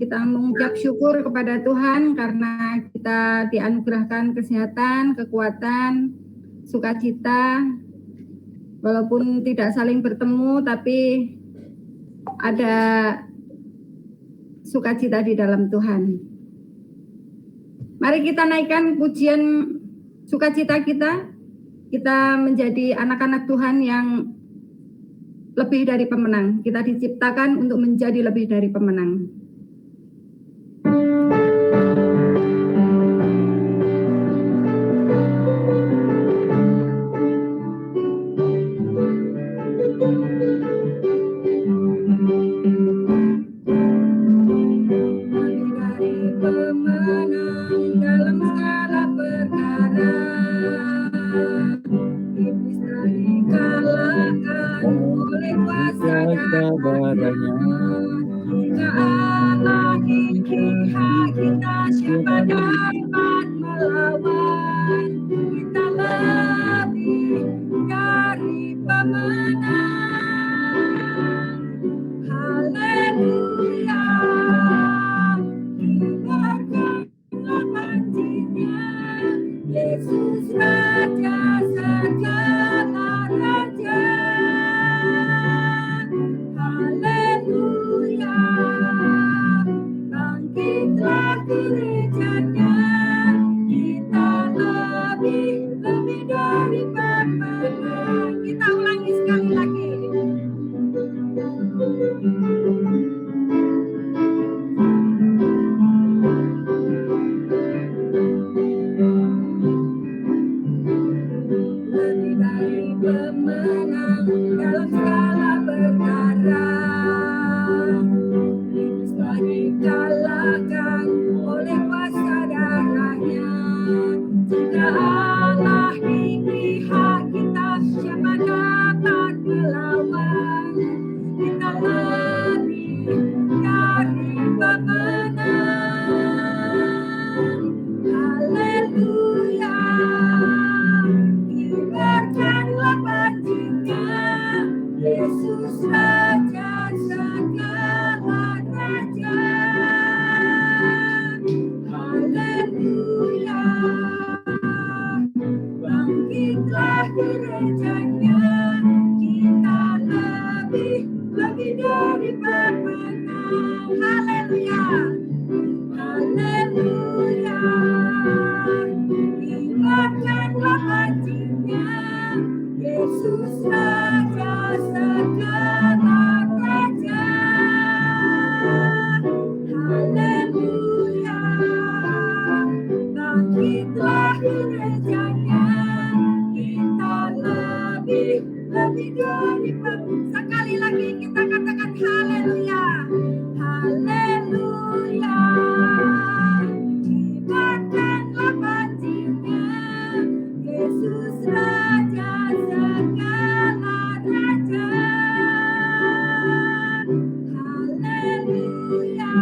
Kita mengucap syukur kepada Tuhan karena kita dianugerahkan kesehatan, kekuatan, sukacita. Walaupun tidak saling bertemu, tapi ada sukacita di dalam Tuhan. Mari kita naikkan pujian sukacita kita. Kita menjadi anak-anak Tuhan yang lebih dari pemenang. Kita diciptakan untuk menjadi lebih dari pemenang. Kesabarannya Allah di pihak kita, siapa dapat melawan? Kita lebih dari pemenang. Haleluya, kibarkanlah panjinya, Yesus Raja segala raja. Haleluya, bangkitlah gerejanya, kita lebih dari pemenang. Kita ulangi sekali lagi. Lebih dari pemenang dalam segala perkara. Iblis telah dikalahkan oleh kuasa darahnya. Jika Allah di pihak kita, siapa dapat melawan? Kita lebih dari pemenang. Haleluya, kibarkanlah panjinya, Yesus Raja segala raja. Haleluya, bangkitlah gerejanya, kita lebih dari pemenang. Haleluya, haleluya, kibarkanlah panjinya, Yesus Raja segala raja. Haleluya, bangkitlah gerejanya, kita lebih dari pemenang. Sekali lagi kita katakan haleluya, haleluya, kibarkanlah panjinya, Yesus Raja segala raja. Haleluya,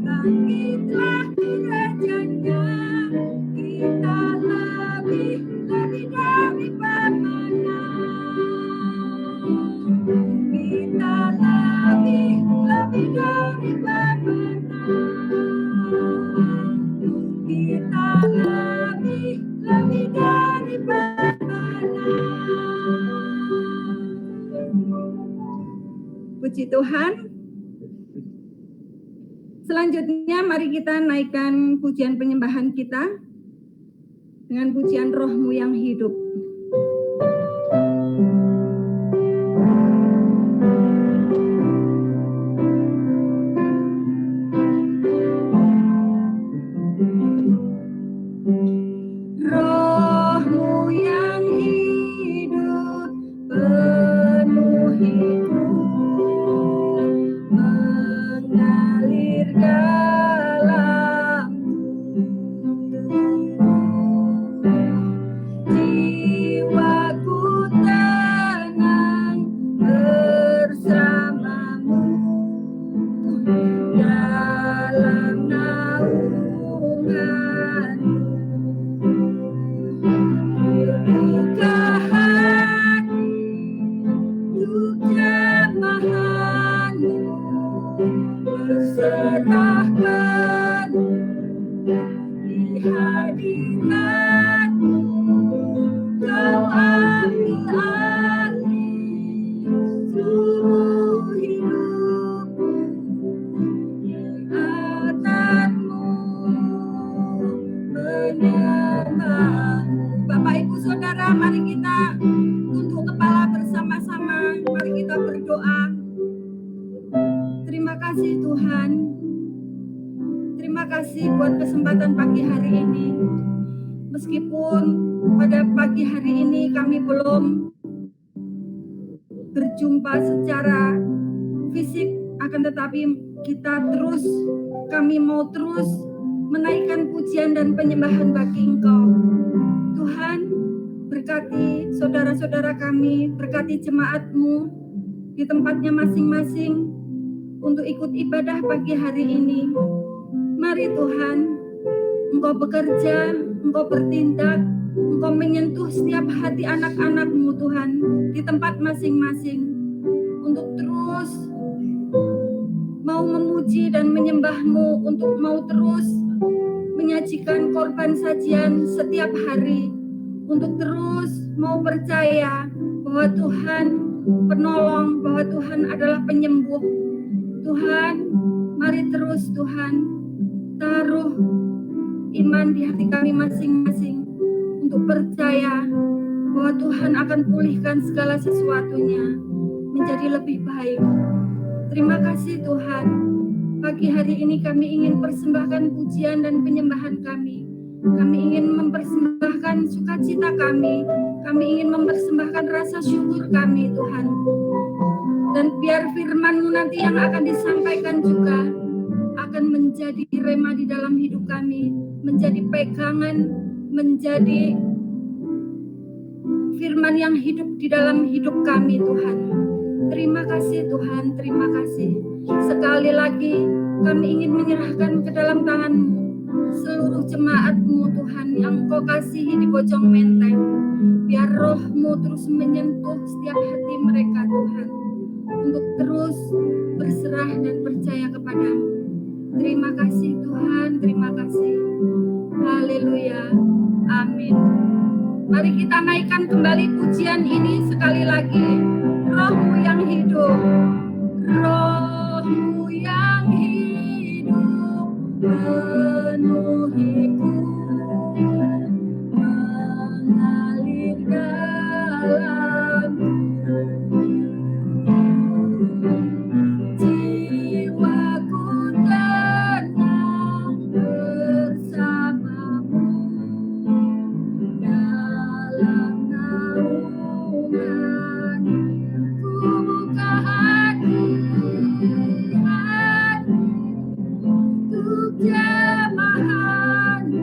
bangkitlah gerejanya, kita lebih dari pemenang. Kita lebih dari pemenang. Kita lebih dari pemenang. Puji Tuhan. Selanjutnya mari kita naikkan pujian penyembahan kita dengan pujian Roh-Mu yang hidup. Roh-Mu yang hidup, penuhiku, mengalir dalamku. Jiwaku tenang bersamamu dalam naunganmu. Buka hati untuk jemaah-Mu, berserahkan di hadirat-Mu. Kau ambil alih seluruh hidupku, ingatan-Mu menyembah-Mu. Bapak Ibu Saudara, mari kita tunduk kepala bersama-sama, mari kita berdoa. Terima kasih Tuhan, terima kasih buat kesempatan pagi hari ini. Meskipun pada pagi hari ini kami belum berjumpa secara fisik, akan tetapi kami mau terus menaikkan pujian dan penyembahan bagi Engkau. Tuhan, berkati saudara-saudara kami, berkati jemaat-Mu di tempatnya masing-masing untuk ikut ibadah pagi hari ini. Mari Tuhan, Engkau bekerja, Engkau bertindak, Engkau menyentuh setiap hati anak-anak-Mu Tuhan di tempat masing-masing untuk terus mau memuji dan menyembah-Mu, untuk mau terus menyajikan korban sajian setiap hari, untuk terus mau percaya bahwa Tuhan penolong, bahwa Tuhan adalah penyembuh. Tuhan, mari terus Tuhan taruh iman di hati kami masing-masing untuk percaya bahwa Tuhan akan pulihkan segala sesuatunya menjadi lebih baik. Terima kasih Tuhan. Pagi hari ini kami ingin persembahkan pujian dan penyembahan kami. Kami ingin mempersembahkan sukacita kami. Kami ingin mempersembahkan rasa syukur kami Tuhan. Dan biar firman-Mu nanti yang akan disampaikan juga akan menjadi rema di dalam hidup kami, menjadi pegangan, menjadi firman yang hidup di dalam hidup kami Tuhan. Terima kasih Tuhan, terima kasih. Sekali lagi kami ingin menyerahkan ke dalam tangan-Mu seluruh jemaat-Mu Tuhan yang Kau kasihi di Bojong Menteng. Biar Roh-Mu terus menyentuh setiap hati mereka Tuhan, untuk terus berserah dan percaya kepada-Mu. Terima kasih Tuhan, terima kasih. Haleluya, amin. Mari kita naikkan kembali pujian ini sekali lagi. Roh-Mu yang hidup, Roh-Mu yang hidup penuhiku, mengalir dalamku. Jiwaku tenang bersama-Mu dalam naungan. Ku buka hati untuk jemaat-Mu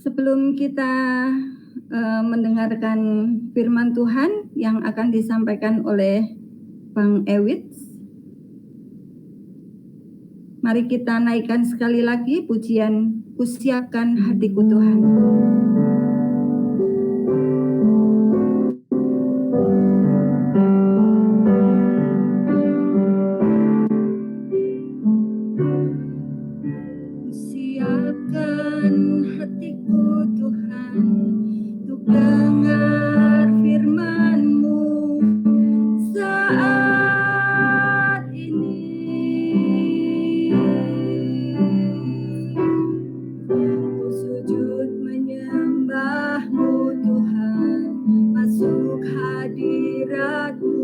Sebelum kita mendengarkan firman Tuhan yang akan disampaikan oleh Bang Ewits, mari kita naikkan sekali lagi pujian "Kusiapkan Hatiku Tuhan". Kusiapkan hatiku Tuhan untuk dengar firman-Mu saat ini. Ku sujud menyembah-Mu Tuhan, masuk hadirat-Mu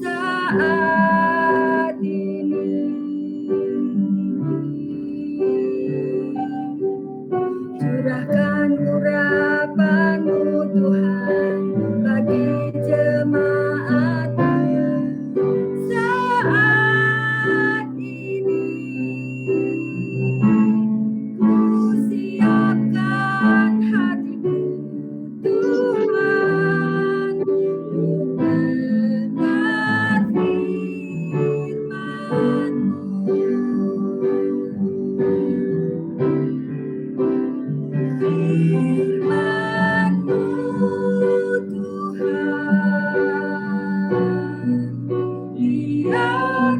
saat ini. Curahkan urapan-Mu Tuhan bagi jemaat-Mu saat ini. Ku siapkan hatiku Tuhan untuk dengar firman-Mu. Firman-Mu Tuhan,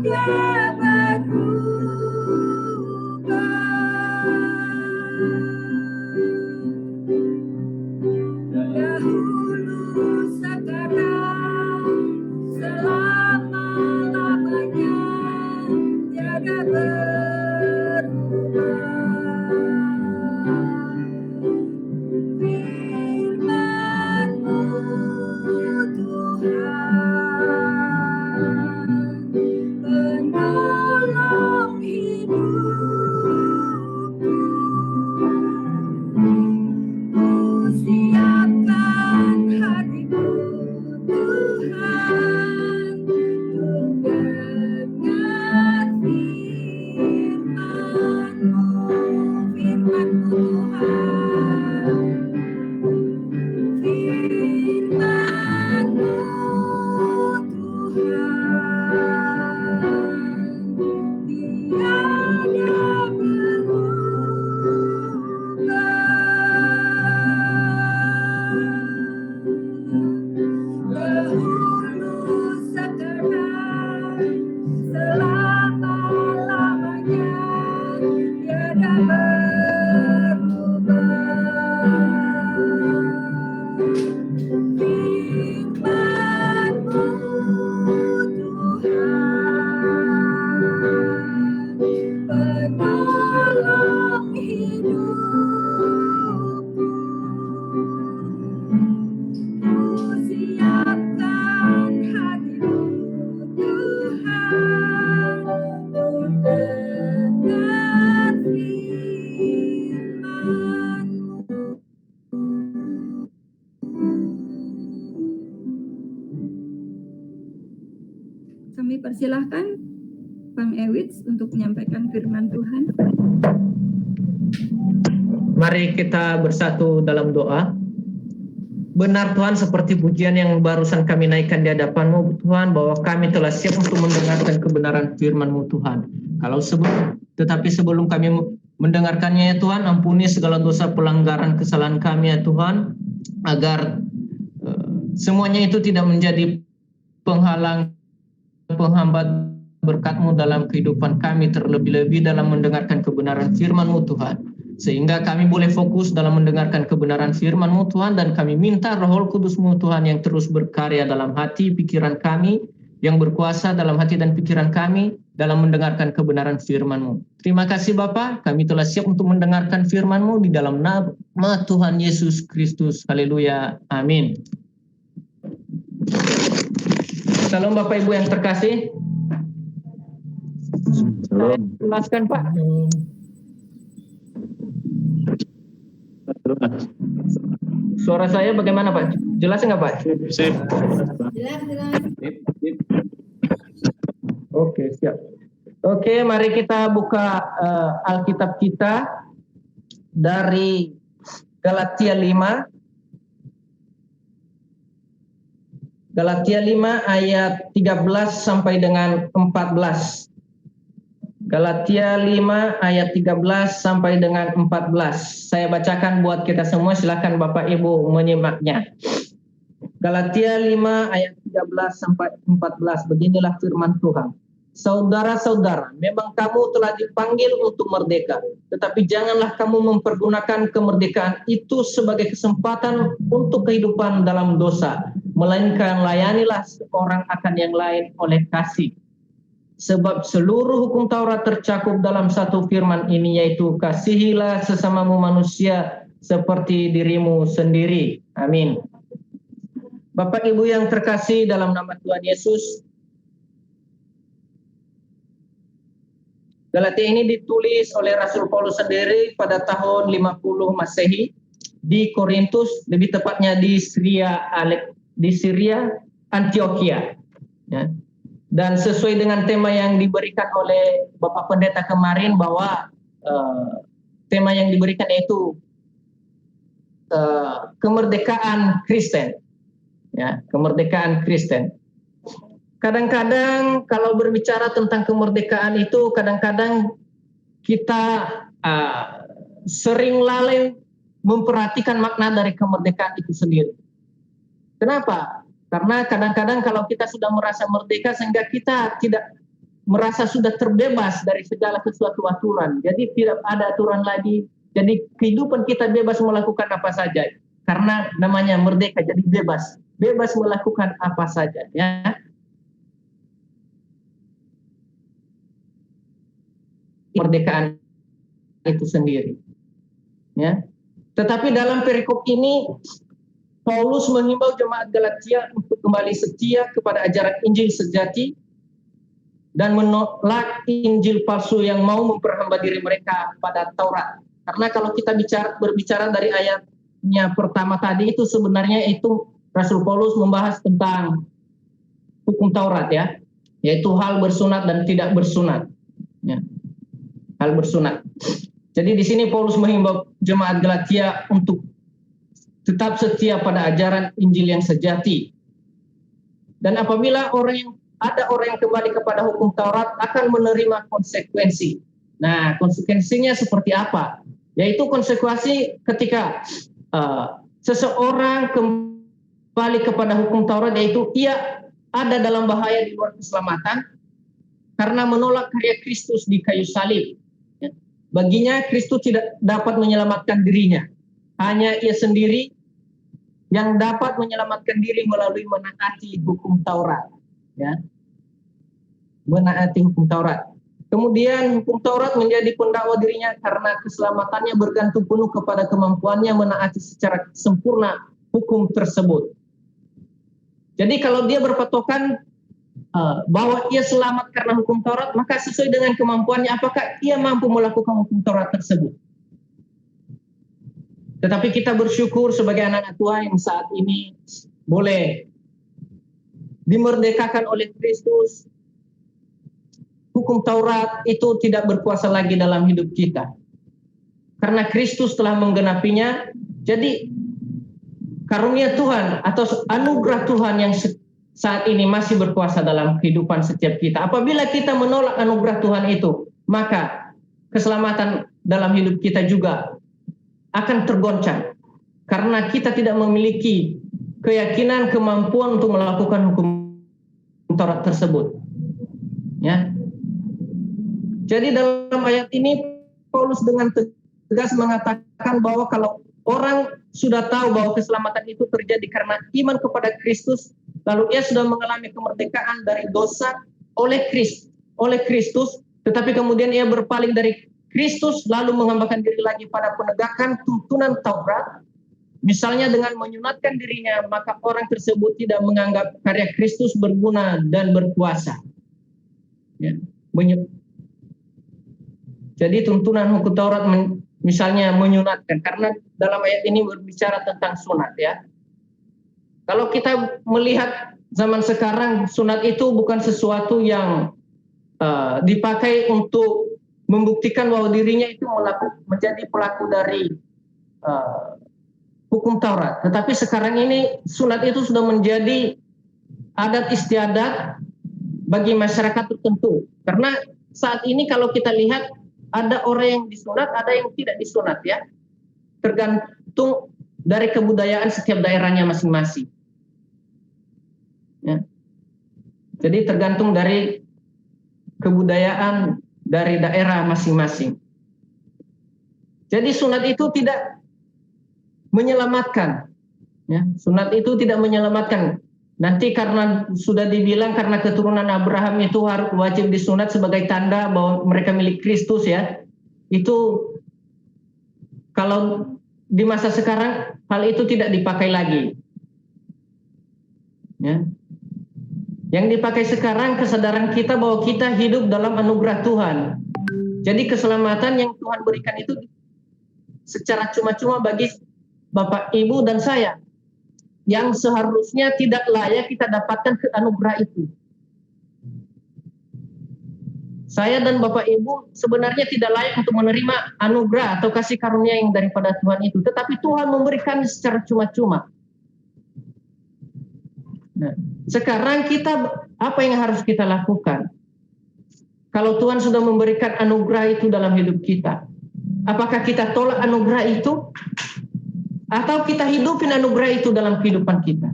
tiada berubah. Dahulu sekarang selama-lamanya tiada berubah. Firman-Mu Tuhan, penolong hidupku. Ku siapkan hatiku Tuhan untuk dengar firman-Mu, firman-Mu Tuhan. Firman-Mu Tuhan, tiada berubah. Dahulu sekarang selama-lamanya tiada berubah. Firman-Mu Tuhan, penolong hidupku. Ku siapkan hatiku Tuhan untuk dengar firman-Mu. Kami persilahkan Bang Ewits untuk menyampaikan firman Tuhan. Mari kita bersatu dalam doa. Benar Tuhan, seperti pujian yang barusan kami naikkan di hadapan-Mu Tuhan, bahwa kami telah siap untuk mendengarkan kebenaran firman-Mu Tuhan. Tetapi sebelum kami mendengarkannya ya Tuhan, ampuni segala dosa pelanggaran kesalahan kami ya Tuhan, agar semuanya itu tidak menjadi penghalang, penghambat berkat-Mu dalam kehidupan kami, terlebih-lebih dalam mendengarkan kebenaran firman-Mu Tuhan. Sehingga kami boleh fokus dalam mendengarkan kebenaran firman-Mu Tuhan, dan kami minta Roh Kudus-Mu Tuhan yang terus berkarya dalam hati pikiran kami, yang berkuasa dalam hati dan pikiran kami dalam mendengarkan kebenaran firman-Mu. Terima kasih Bapa, kami telah siap untuk mendengarkan firman-Mu di dalam nama Tuhan Yesus Kristus. Haleluya, amin. Salam Bapak Ibu yang terkasih. Salam. Jelaskan Pak. Suara saya bagaimana Pak? Jelas nggak Pak? Sip. Jelas. Oke, siap. Oke, mari kita buka Alkitab kita dari Galatia 5 ayat 13 sampai dengan 14. Galatia 5 ayat 13 sampai dengan 14. Saya bacakan buat kita semua, silakan Bapak Ibu menyimaknya. Galatia 5 ayat 13 sampai 14. Beginilah firman Tuhan. Saudara-saudara, memang kamu telah dipanggil untuk merdeka, tetapi janganlah kamu mempergunakan kemerdekaan itu sebagai kesempatan untuk kehidupan dalam dosa, melainkan layanilah seorang akan yang lain oleh kasih. Sebab seluruh hukum Taurat tercakup dalam satu firman ini, yaitu kasihilah sesamamu manusia seperti dirimu sendiri. Amin. Bapak Ibu yang terkasih dalam nama Tuhan Yesus, Galatia ini ditulis oleh Rasul Paulus sendiri pada tahun 50 Masehi di Korintus, lebih tepatnya di Syria Antioquia. Ya. Dan sesuai dengan tema yang diberikan oleh Bapak Pendeta kemarin, bahwa tema yang diberikan yaitu kemerdekaan Kristen. Ya, kemerdekaan Kristen. Kadang-kadang kalau berbicara tentang kemerdekaan itu, kadang-kadang kita sering lalai memperhatikan makna dari kemerdekaan itu sendiri. Kenapa? Karena kadang-kadang kalau kita sudah merasa merdeka, sehingga kita tidak merasa sudah terbebas dari segala sesuatu aturan. Jadi tidak ada aturan lagi. Jadi kehidupan kita bebas melakukan apa saja. Karena namanya merdeka, jadi bebas. Bebas melakukan apa saja. Ya. Kemerdekaan itu sendiri. Ya. Tetapi dalam perikop ini, Paulus mengimbau jemaat Galatia untuk kembali setia kepada ajaran Injil sejati dan menolak Injil palsu yang mau memperhamba diri mereka pada Taurat. Karena kalau kita berbicara dari ayatnya pertama tadi, itu sebenarnya itu Rasul Paulus membahas tentang hukum Taurat, ya, yaitu hal bersunat dan tidak bersunat. Ya. Hal bersunat. Jadi di sini Paulus menghimbau jemaat Galatia untuk tetap setia pada ajaran Injil yang sejati. Dan apabila ada orang yang kembali kepada hukum Taurat, akan menerima konsekuensi. Nah, konsekuensinya seperti apa? Yaitu konsekuensi ketika seseorang kembali kepada hukum Taurat, yaitu ia ada dalam bahaya di luar keselamatan karena menolak karya Kristus di kayu salib. Baginya Kristus tidak dapat menyelamatkan dirinya. Hanya ia sendiri yang dapat menyelamatkan diri melalui menaati hukum Taurat. Ya. Menaati hukum Taurat. Kemudian hukum Taurat menjadi pendakwa dirinya karena keselamatannya bergantung penuh kepada kemampuannya menaati secara sempurna hukum tersebut. Jadi kalau dia berpatokan bahwa ia selamat karena hukum Taurat, maka sesuai dengan kemampuannya, apakah ia mampu melakukan hukum Taurat tersebut. Tetapi kita bersyukur sebagai anak-anak Tuhan yang saat ini boleh dimerdekakan oleh Kristus. Hukum Taurat itu tidak berkuasa lagi dalam hidup kita. Karena Kristus telah menggenapinya, jadi karunia Tuhan atau anugerah Tuhan yang saat ini masih berkuasa dalam kehidupan setiap kita. Apabila kita menolak anugerah Tuhan itu, maka keselamatan dalam hidup kita juga akan tergoncang. Karena kita tidak memiliki keyakinan, kemampuan untuk melakukan hukum Taurat tersebut. Ya. Jadi dalam ayat ini, Paulus dengan tegas mengatakan bahwa kalau orang sudah tahu bahwa keselamatan itu terjadi karena iman kepada Kristus, lalu ia sudah mengalami kemerdekaan dari dosa oleh Kristus, tetapi kemudian ia berpaling dari Kristus lalu menghambakan diri lagi pada penegakan tuntunan Taurat, misalnya dengan menyunatkan dirinya, maka orang tersebut tidak menganggap karya Kristus berguna dan berkuasa. Ya. Jadi tuntunan hukum Taurat misalnya menyunatkan, karena dalam ayat ini berbicara tentang sunat, ya. Kalau kita melihat zaman sekarang, sunat itu bukan sesuatu yang dipakai untuk membuktikan bahwa dirinya itu menjadi pelaku dari hukum Taurat. Tetapi sekarang ini sunat itu sudah menjadi adat istiadat bagi masyarakat tertentu. Karena saat ini kalau kita lihat ada orang yang disunat, ada yang tidak disunat ya. Tergantung dari kebudayaan setiap daerahnya masing-masing. Ya. Jadi tergantung dari kebudayaan dari daerah masing-masing. Jadi sunat itu tidak menyelamatkan. Ya. Sunat itu tidak menyelamatkan. Nanti karena sudah dibilang karena keturunan Abraham itu harus wajib disunat sebagai tanda bahwa mereka milik Kristus ya. Itu kalau di masa sekarang hal itu tidak dipakai lagi. Ya. Yang dipakai sekarang kesadaran kita bahwa kita hidup dalam anugerah Tuhan. Jadi keselamatan yang Tuhan berikan itu secara cuma-cuma bagi Bapak, Ibu, dan saya. Yang seharusnya tidak layak kita dapatkan ke anugerah itu. Saya dan Bapak Ibu sebenarnya tidak layak untuk menerima anugerah atau kasih karunia yang daripada Tuhan itu. Tetapi Tuhan memberikan secara cuma-cuma. Nah, sekarang kita, apa yang harus kita lakukan? Kalau Tuhan sudah memberikan anugerah itu dalam hidup kita, apakah kita tolak anugerah itu? Atau kita hidupin anugerah itu dalam kehidupan kita?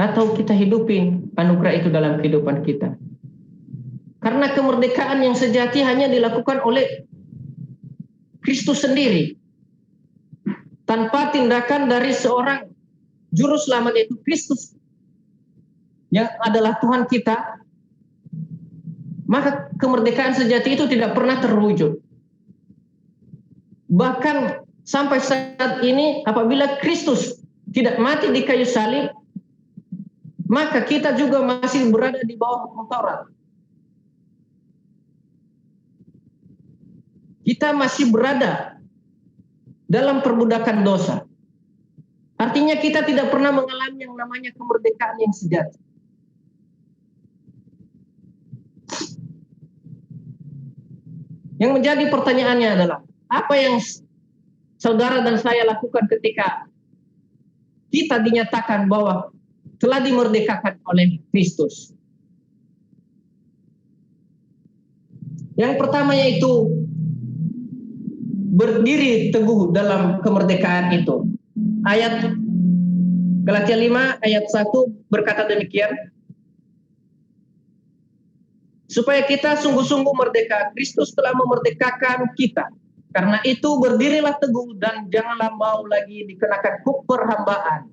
Atau kita hidupin anugerah itu dalam kehidupan kita? Karena kemerdekaan yang sejati hanya dilakukan oleh Kristus sendiri. Tanpa tindakan dari seorang juru selamat, yaitu Kristus, yang adalah Tuhan kita, maka kemerdekaan sejati itu tidak pernah terwujud. Bahkan sampai saat ini apabila Kristus tidak mati di kayu salib, maka kita juga masih berada di bawah hukum Taurat. Kita masih berada dalam perbudakan dosa. Artinya kita tidak pernah mengalami yang namanya kemerdekaan yang sejati. Yang menjadi pertanyaannya adalah, apa yang saudara dan saya lakukan ketika kita dinyatakan bahwa telah dimerdekakan oleh Kristus? Yang pertama yaitu berdiri teguh dalam kemerdekaan itu. Ayat Galatia 5 ayat 1 berkata demikian, supaya kita sungguh-sungguh merdeka, Kristus telah memerdekakan kita. Karena itu berdirilah teguh dan janganlah mau lagi dikenakan hukum perhambaan.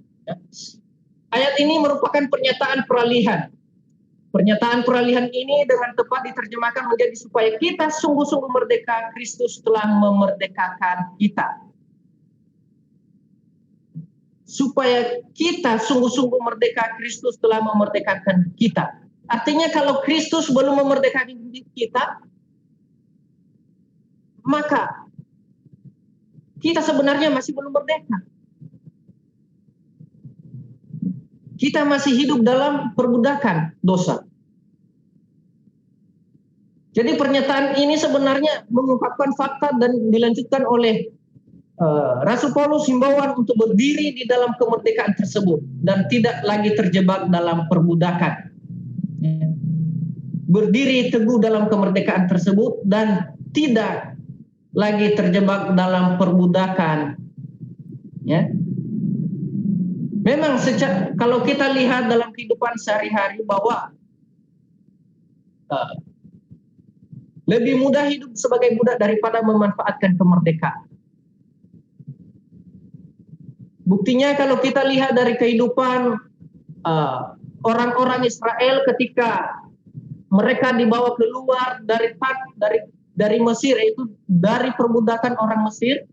Ayat ini merupakan pernyataan peralihan. Pernyataan peralihan ini dengan tepat diterjemahkan menjadi supaya kita sungguh-sungguh merdeka, Kristus telah memerdekakan kita. Supaya kita sungguh-sungguh merdeka, Kristus telah memerdekakan kita. Artinya kalau Kristus belum memerdekakan kita, maka kita sebenarnya masih belum merdeka. Kita masih hidup dalam perbudakan dosa. Jadi pernyataan ini sebenarnya mengungkapkan fakta dan dilanjutkan oleh Rasul Paulus, himbauan untuk berdiri di dalam kemerdekaan tersebut dan tidak lagi terjebak dalam perbudakan. Berdiri teguh dalam kemerdekaan tersebut dan tidak lagi terjebak dalam perbudakan. Ya. Memang kalau kita lihat dalam kehidupan sehari-hari bahwa lebih mudah hidup sebagai budak daripada memanfaatkan kemerdekaan. Buktinya kalau kita lihat dari kehidupan orang-orang Israel ketika mereka dibawa keluar dari Mesir, yaitu dari perbudakan orang Mesir.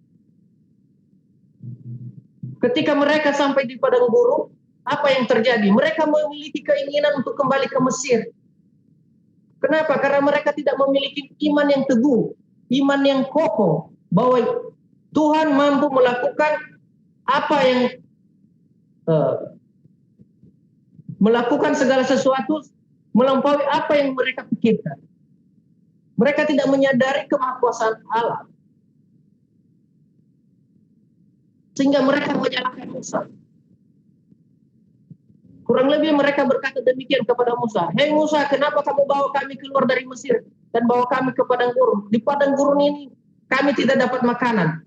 Ketika mereka sampai di padang gurun, apa yang terjadi? Mereka memiliki keinginan untuk kembali ke Mesir. Kenapa? Karena mereka tidak memiliki iman yang teguh, iman yang kokoh, bahwa Tuhan mampu melakukan apa yang melakukan segala sesuatu melampaui apa yang mereka pikirkan. Mereka tidak menyadari kemahakuasaan Allah, sehingga mereka menyalahkan Musa. Kurang lebih mereka berkata demikian kepada Musa, "Hei Musa, kenapa kamu bawa kami keluar dari Mesir dan bawa kami ke padang gurun? Di padang gurun ini kami tidak dapat makanan."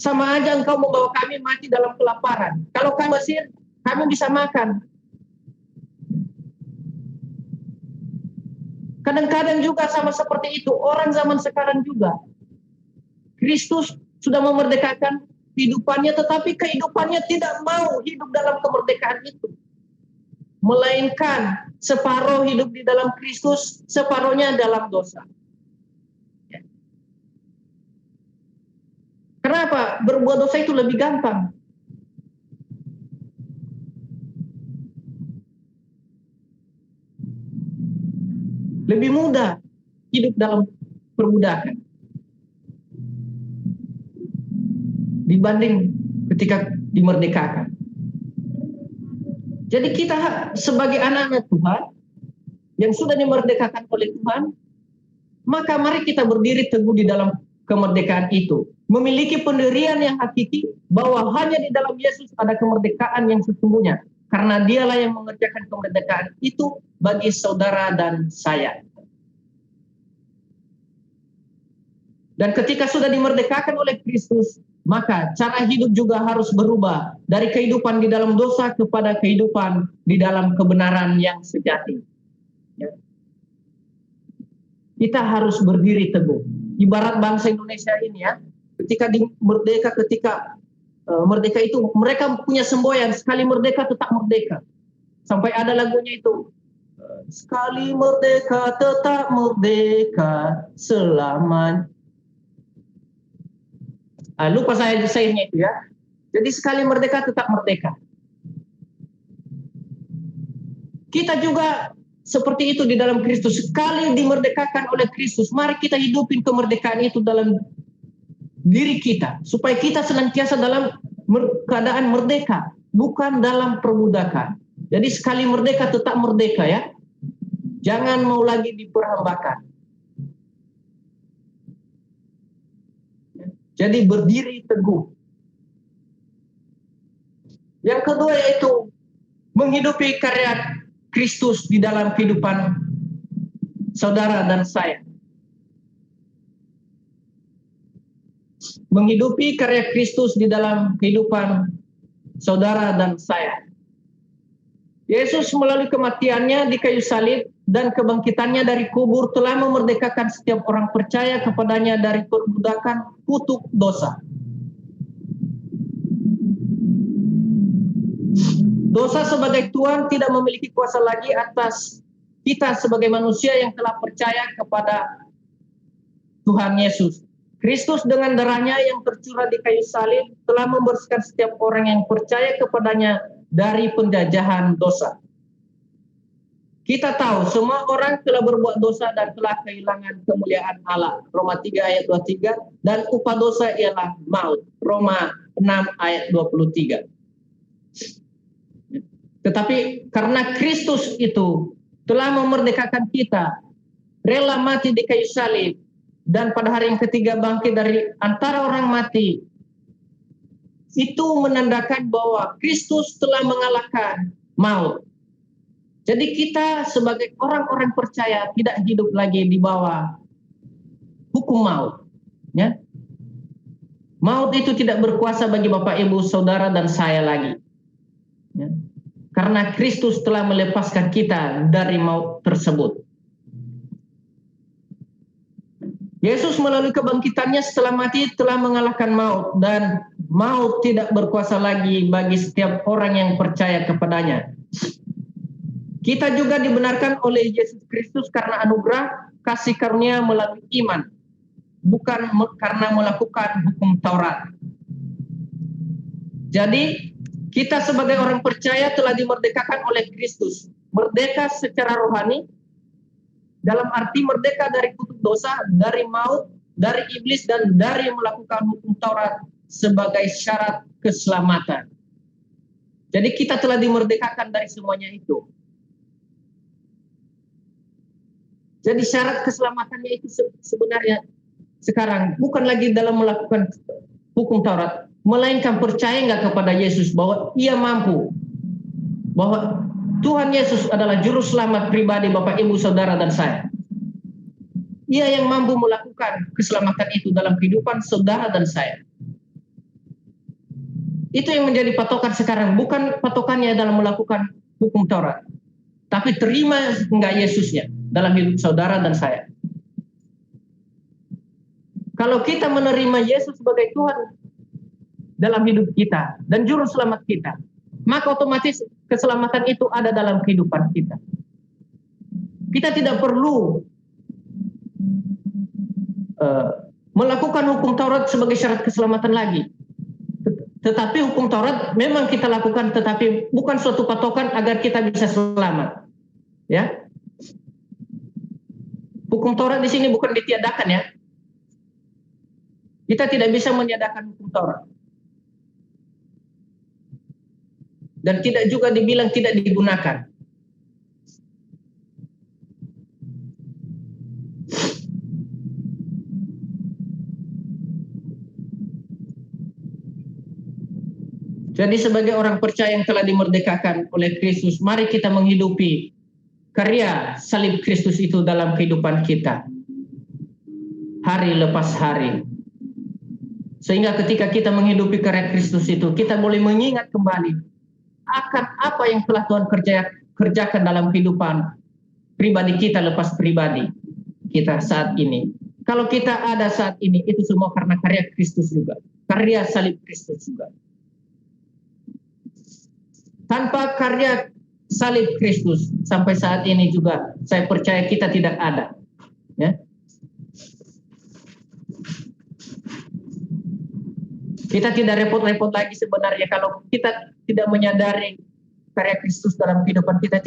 Sama aja engkau membawa kami mati dalam kelaparan. Kalau kami Mesir, kami bisa makan. Kadang-kadang juga sama seperti itu orang zaman sekarang juga. Kristus sudah memerdekakan kehidupannya, tetapi kehidupannya tidak mau hidup dalam kemerdekaan itu. Melainkan separuh hidup di dalam Kristus, separuhnya dalam dosa. Kenapa? Berbuat dosa itu lebih gampang. Lebih mudah hidup dalam perbudakan dibanding ketika dimerdekakan. Jadi kita sebagai anak-anak Tuhan yang sudah dimerdekakan oleh Tuhan, maka mari kita berdiri teguh di dalam kemerdekaan itu. Memiliki pendirian yang hakiki bahwa hanya di dalam Yesus ada kemerdekaan yang sesungguhnya. Karena dialah yang mengerjakan kemerdekaan itu bagi saudara dan saya. Dan ketika sudah dimerdekakan oleh Kristus, maka cara hidup juga harus berubah dari kehidupan di dalam dosa kepada kehidupan di dalam kebenaran yang sejati. Ya. Kita harus berdiri teguh. Ibarat bangsa Indonesia ini ya, ketika merdeka itu mereka punya semboyan, sekali merdeka tetap merdeka. Sampai ada lagunya itu, sekali merdeka tetap merdeka selamanya. Lupa saya desainnya itu ya. Jadi sekali merdeka tetap merdeka. Kita juga seperti itu di dalam Kristus. Sekali dimerdekakan oleh Kristus, mari kita hidupin kemerdekaan itu dalam diri kita, supaya kita senantiasa dalam keadaan merdeka, bukan dalam perbudakan. Jadi sekali merdeka tetap merdeka ya. Jangan mau lagi diperhambakan. Jadi berdiri teguh. Yang kedua yaitu menghidupi karya Kristus di dalam kehidupan saudara dan saya. Menghidupi karya Kristus di dalam kehidupan saudara dan saya. Yesus melalui kematiannya di kayu salib dan kebangkitannya dari kubur telah memerdekakan setiap orang percaya kepadanya dari perbudakan kutuk dosa. Dosa sebagai Tuhan tidak memiliki kuasa lagi atas kita sebagai manusia yang telah percaya kepada Tuhan Yesus. Kristus dengan darahnya yang tercurah di kayu salib telah membersihkan setiap orang yang percaya kepadanya dari penjajahan dosa. Kita tahu semua orang telah berbuat dosa dan telah kehilangan kemuliaan Allah. Roma 3 ayat 23. Dan upah dosa ialah maut. Roma 6 ayat 23. Tetapi karena Kristus itu telah memerdekakan kita, rela mati di kayu salib, dan pada hari yang ketiga bangkit dari antara orang mati, itu menandakan bahwa Kristus telah mengalahkan maut. Jadi kita sebagai orang-orang percaya tidak hidup lagi di bawah hukum maut. Ya. Maut itu tidak berkuasa bagi Bapak, Ibu, Saudara, dan saya lagi. Ya. Karena Kristus telah melepaskan kita dari maut tersebut. Yesus melalui kebangkitannya setelah mati telah mengalahkan maut, dan maut tidak berkuasa lagi bagi setiap orang yang percaya kepadanya. Kita juga dibenarkan oleh Yesus Kristus karena anugerah kasih karunia melalui iman, bukan karena melakukan hukum Taurat. Jadi kita sebagai orang percaya telah dimerdekakan oleh Kristus, merdeka secara rohani, dalam arti merdeka dari kutuk dosa, dari maut, dari iblis dan dari melakukan hukum Taurat sebagai syarat keselamatan. Jadi kita telah dimerdekakan dari semuanya itu. Jadi syarat keselamatannya itu sebenarnya sekarang bukan lagi dalam melakukan hukum Taurat, melainkan percaya nggak kepada Yesus bahwa Ia mampu, bahwa Tuhan Yesus adalah juru selamat pribadi Bapak, Ibu, Saudara, dan saya. Ia yang mampu melakukan keselamatan itu dalam kehidupan saudara dan saya. Itu yang menjadi patokan sekarang, bukan patokannya dalam melakukan hukum Taurat, tapi terima enggak Yesusnya dalam hidup saudara dan saya. Kalau kita menerima Yesus sebagai Tuhan dalam hidup kita dan juru selamat kita, maka otomatis keselamatan itu ada dalam kehidupan kita. Kita tidak perlu melakukan hukum Taurat sebagai syarat keselamatan lagi. Tetapi hukum Taurat memang kita lakukan, tetapi bukan suatu patokan agar kita bisa selamat. Ya, hukum Taurat di sini bukan ditiadakan ya. Kita tidak bisa meniadakan hukum Taurat. Dan tidak juga dibilang tidak digunakan. Jadi sebagai orang percaya yang telah dimerdekakan oleh Kristus, mari kita menghidupi karya salib Kristus itu dalam kehidupan kita. Hari lepas hari. Sehingga ketika kita menghidupi karya Kristus itu, kita boleh mengingat kembali akan apa yang telah Tuhan kerjakan dalam kehidupan pribadi kita lepas pribadi kita saat ini. Kalau kita ada saat ini, itu semua karena karya Kristus juga. Karya salib Kristus juga. Tanpa karya salib Kristus sampai saat ini juga saya percaya kita tidak ada. Ya. Kita tidak repot-repot lagi sebenarnya kalau kita tidak menyadari karya Kristus dalam kehidupan kita.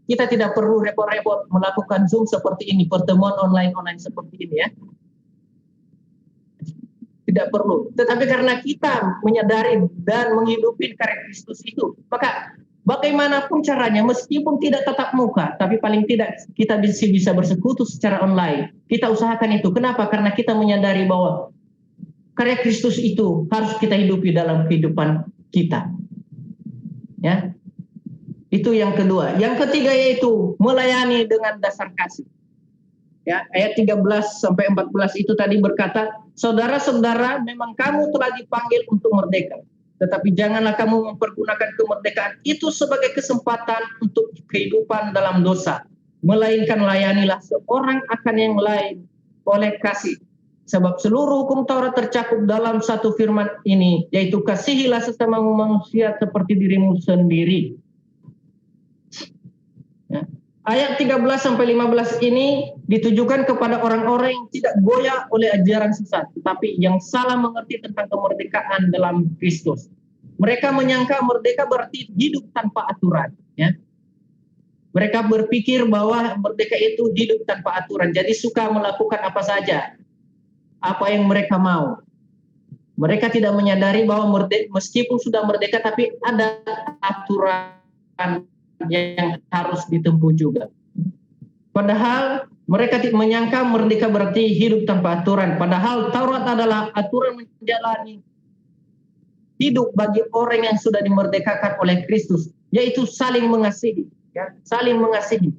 Kita tidak perlu repot-repot melakukan Zoom seperti ini, pertemuan online seperti ini ya. Tidak perlu. Tetapi karena kita menyadari dan menghidupi karya Kristus itu, maka bagaimanapun caranya, meskipun tidak tatap muka, tapi paling tidak kita bisa bersekutu secara online. Kita usahakan itu. Kenapa? Karena kita menyadari bahwa karya Kristus itu harus kita hidupi dalam kehidupan kita. Ya. Itu yang kedua. Yang ketiga yaitu melayani dengan dasar kasih. Ya, ayat 13 sampai 14 itu tadi berkata, saudara-saudara, memang kamu telah dipanggil untuk merdeka. Tetapi janganlah kamu mempergunakan kemerdekaan itu sebagai kesempatan untuk kehidupan dalam dosa. Melainkan layanilah seorang akan yang lain oleh kasih. Sebab seluruh hukum Taurat tercakup dalam satu firman ini, yaitu kasihilah sesamamu manusia seperti dirimu sendiri. Ya. Ayat 13-15 ini ditujukan kepada orang-orang yang tidak goyah oleh ajaran sesat, tetapi yang salah mengerti tentang kemerdekaan dalam Kristus. Mereka menyangka merdeka berarti hidup tanpa aturan. Ya. Mereka berpikir bahwa merdeka itu hidup tanpa aturan, jadi suka melakukan apa saja, apa yang mereka mau. Mereka tidak menyadari bahwa meskipun sudah merdeka, tapi ada aturan yang harus ditempuh juga. Padahal mereka menyangka merdeka berarti hidup tanpa aturan. Padahal Taurat adalah aturan menjalani hidup bagi orang yang sudah dimerdekakan oleh Kristus, yaitu saling mengasihi, ya, saling mengasihi.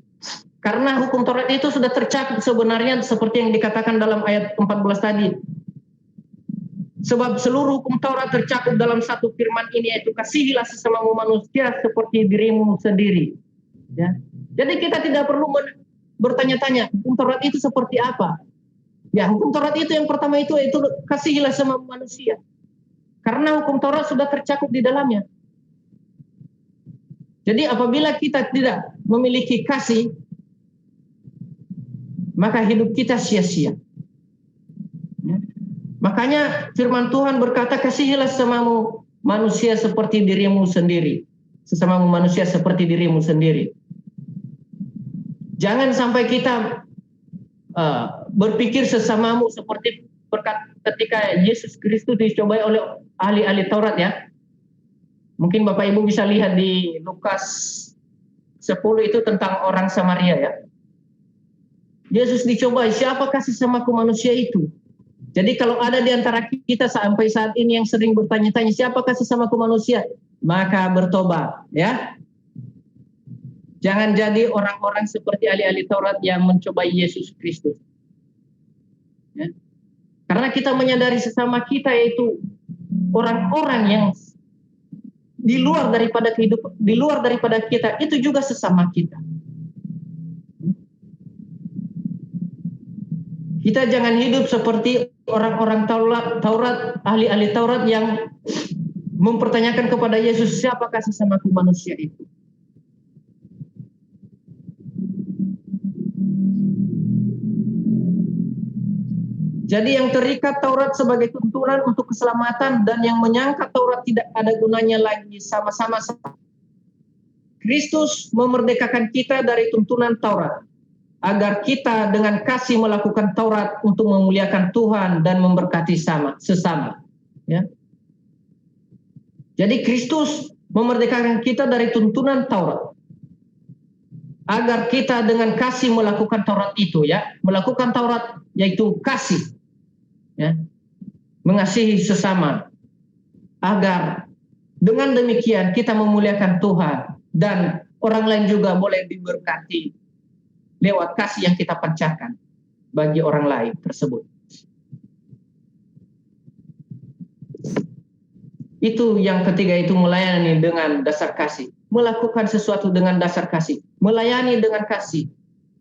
Karena hukum Taurat itu sudah tercakup sebenarnya seperti yang dikatakan dalam ayat 14 tadi. Sebab seluruh hukum Taurat tercakup dalam satu firman ini, yaitu kasihilah sesamamu manusia seperti dirimu sendiri. Ya. Jadi kita tidak perlu bertanya-tanya hukum Taurat itu seperti apa. Ya, hukum Taurat itu yang pertama itu kasihilah sesamamu manusia. Karena hukum Taurat sudah tercakup di dalamnya. Jadi apabila kita tidak memiliki kasih, maka hidup kita sia-sia. Makanya firman Tuhan berkata, kasihilah sesamamu manusia seperti dirimu sendiri. Sesamamu manusia seperti dirimu sendiri. Jangan sampai kita berpikir sesamamu seperti ketika Yesus Kristus dicobai oleh ahli-ahli Taurat ya. Mungkin Bapak Ibu bisa lihat di Lukas 10 itu tentang orang Samaria ya. Yesus dicobai, siapakah sesamaku manusia itu? Jadi kalau ada di antara kita sampai saat ini yang sering bertanya-tanya, siapakah sesamaku manusia? Maka bertobat ya. Jangan jadi orang-orang seperti ahli-ahli Taurat yang mencobai Yesus Kristus. Ya. Karena kita menyadari sesama kita yaitu orang-orang yang di luar daripada kehidupan, di luar daripada kita, itu juga sesama kita. Kita jangan hidup seperti orang-orang Taurat, ahli-ahli Taurat yang mempertanyakan kepada Yesus, siapakah sesamaku manusia itu? Jadi yang terikat Taurat sebagai tuntunan untuk keselamatan dan yang menyangka Taurat tidak ada gunanya lagi sama-sama. Kristus memerdekakan kita dari tuntunan Taurat agar kita dengan kasih melakukan Taurat untuk memuliakan Tuhan dan memberkati sesama. Ya. Jadi Kristus memerdekakan kita dari tuntunan Taurat agar kita dengan kasih melakukan Taurat itu ya, melakukan Taurat yaitu kasih. Ya, mengasihi sesama agar dengan demikian kita memuliakan Tuhan dan orang lain juga boleh diberkati lewat kasih yang kita pancarkan bagi orang lain tersebut. Itu yang ketiga, itu melayani dengan dasar kasih, melakukan sesuatu dengan dasar kasih, melayani dengan kasih.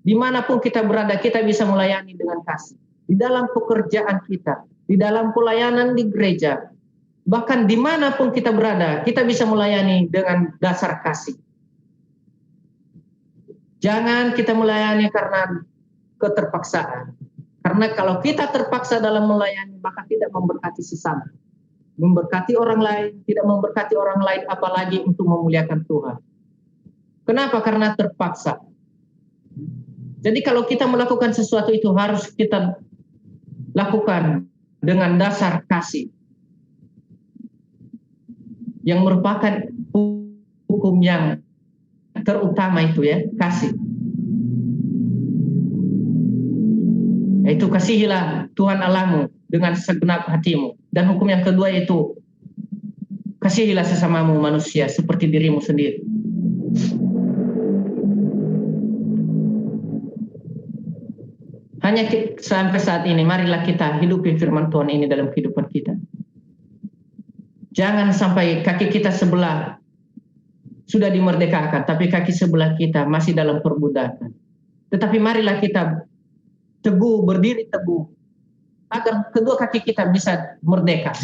Dimanapun kita berada, kita bisa melayani dengan kasih. Di dalam pekerjaan kita, di dalam pelayanan di gereja, bahkan dimanapun kita berada, kita bisa melayani dengan dasar kasih. Jangan kita melayani karena keterpaksaan. Karena kalau kita terpaksa dalam melayani, maka tidak memberkati sesama. Memberkati orang lain, tidak memberkati orang lain, apalagi untuk memuliakan Tuhan. Kenapa? Karena terpaksa. Jadi kalau kita melakukan sesuatu itu harus kita lakukan dengan dasar kasih yang merupakan hukum yang terutama itu ya, kasih. Yaitu kasihilah Tuhan Allahmu dengan segenap hatimu. Dan hukum yang kedua yaitu kasihilah sesamamu manusia seperti dirimu sendiri. Hanya sampai saat ini, marilah kita hidupi firman Tuhan ini dalam kehidupan kita. Jangan sampai kaki kita sebelah sudah dimerdekakan, tapi kaki sebelah kita masih dalam perbudakan. Tetapi marilah kita teguh, berdiri teguh, agar kedua kaki kita bisa merdeka.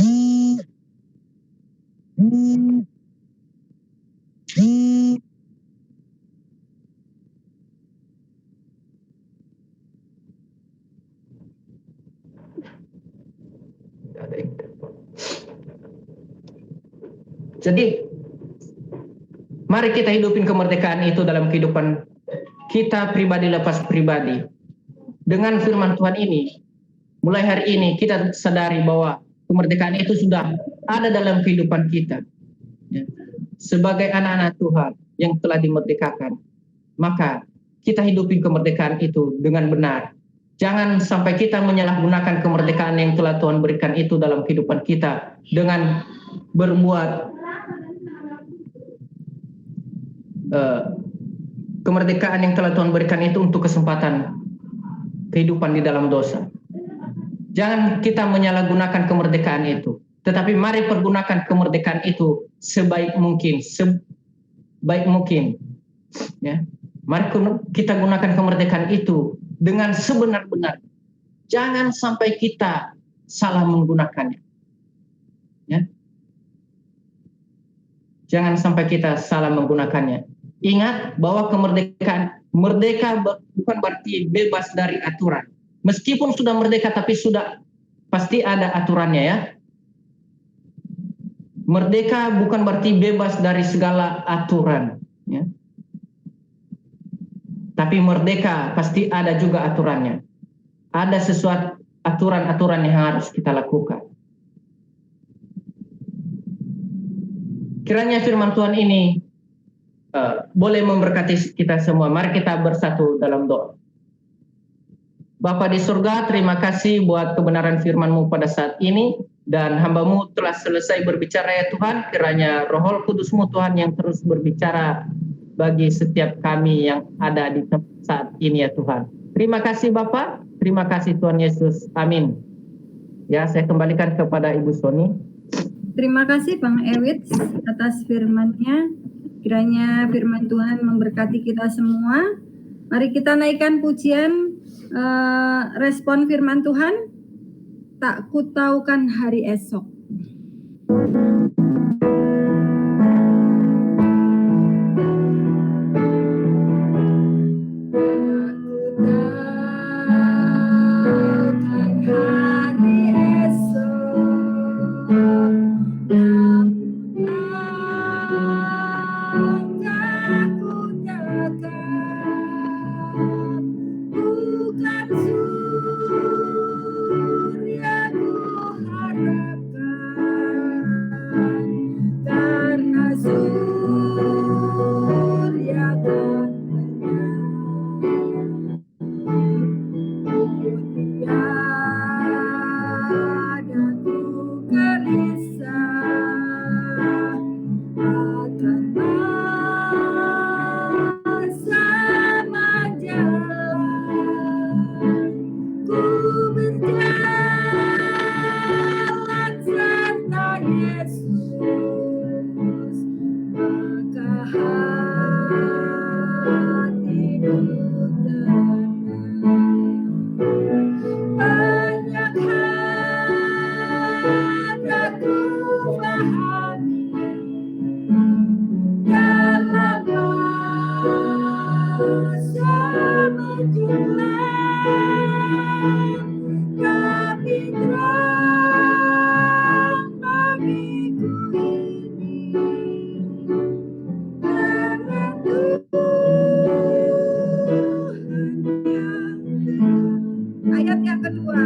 Jadi mari kita hidupin kemerdekaan itu dalam kehidupan kita pribadi lepas pribadi. Dengan firman Tuhan ini, mulai hari ini kita sadari bahwa kemerdekaan itu sudah ada dalam kehidupan kita. Ya. Sebagai anak-anak Tuhan yang telah dimerdekakan, maka kita hidupin kemerdekaan itu dengan benar. Jangan sampai kita menyalahgunakan kemerdekaan yang telah Tuhan berikan itu dalam kehidupan kita dengan berbuat kemerdekaan yang telah Tuhan berikan itu untuk kesempatan kehidupan di dalam dosa. Jangan kita menyalahgunakan kemerdekaan itu, tetapi mari pergunakan kemerdekaan itu sebaik mungkin, ya. Mari kita gunakan kemerdekaan itu dengan sebenar-benar. Jangan sampai kita salah menggunakannya. Ya. Jangan sampai kita salah menggunakannya. Ingat bahwa kemerdekaan, merdeka bukan berarti bebas dari aturan. Meskipun sudah merdeka, tapi sudah pasti ada aturannya ya. Merdeka bukan berarti bebas dari segala aturan. Ya. Tapi merdeka pasti ada juga aturannya. Ada sesuatu, aturan-aturan yang harus kita lakukan. Kiranya firman Tuhan ini boleh memberkati kita semua. Mari kita bersatu dalam doa. Bapa di surga, terima kasih buat kebenaran firman-Mu pada saat ini. Dan hamba-Mu telah selesai berbicara ya Tuhan. Kiranya Roh Kudus-Mu Tuhan yang terus berbicara bagi setiap kami yang ada di tempat saat ini ya Tuhan. Terima kasih Bapa. Terima kasih Tuhan Yesus. Amin. Ya, saya kembalikan kepada Ibu Sony. Terima kasih Bang Ewit atas firman-Nya. Kiranya firman Tuhan memberkati kita semua. Mari kita naikkan pujian respon firman Tuhan. Tak kutaukan hari esok. Ayat yang kedua.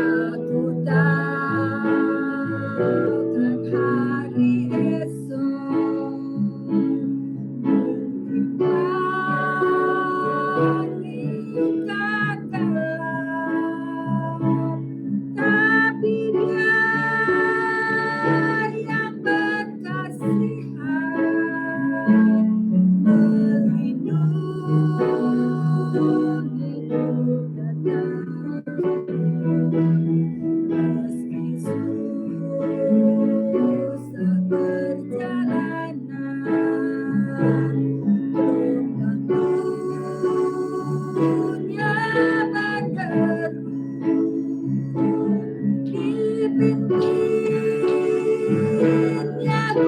Aku takkan hari esok, tapi Dia yang berkasihan melindungi kita. Meski susah perjalanan, gelombang dunia berderu, dipimpinnya ku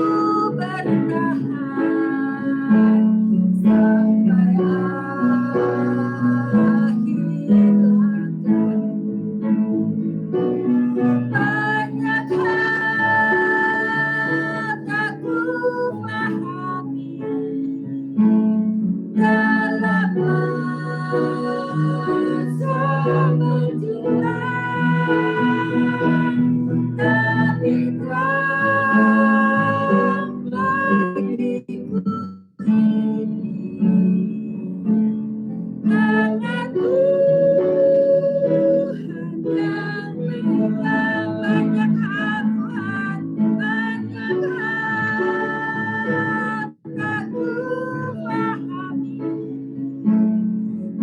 bertahan sampai akhir langkahku. Banyak hal tak ku pahami dalam masa menjulang, tapi terang bagiku ini tangan Tuhan yang megang. Banyak hal Tuhan, banyak hal tak ku pahami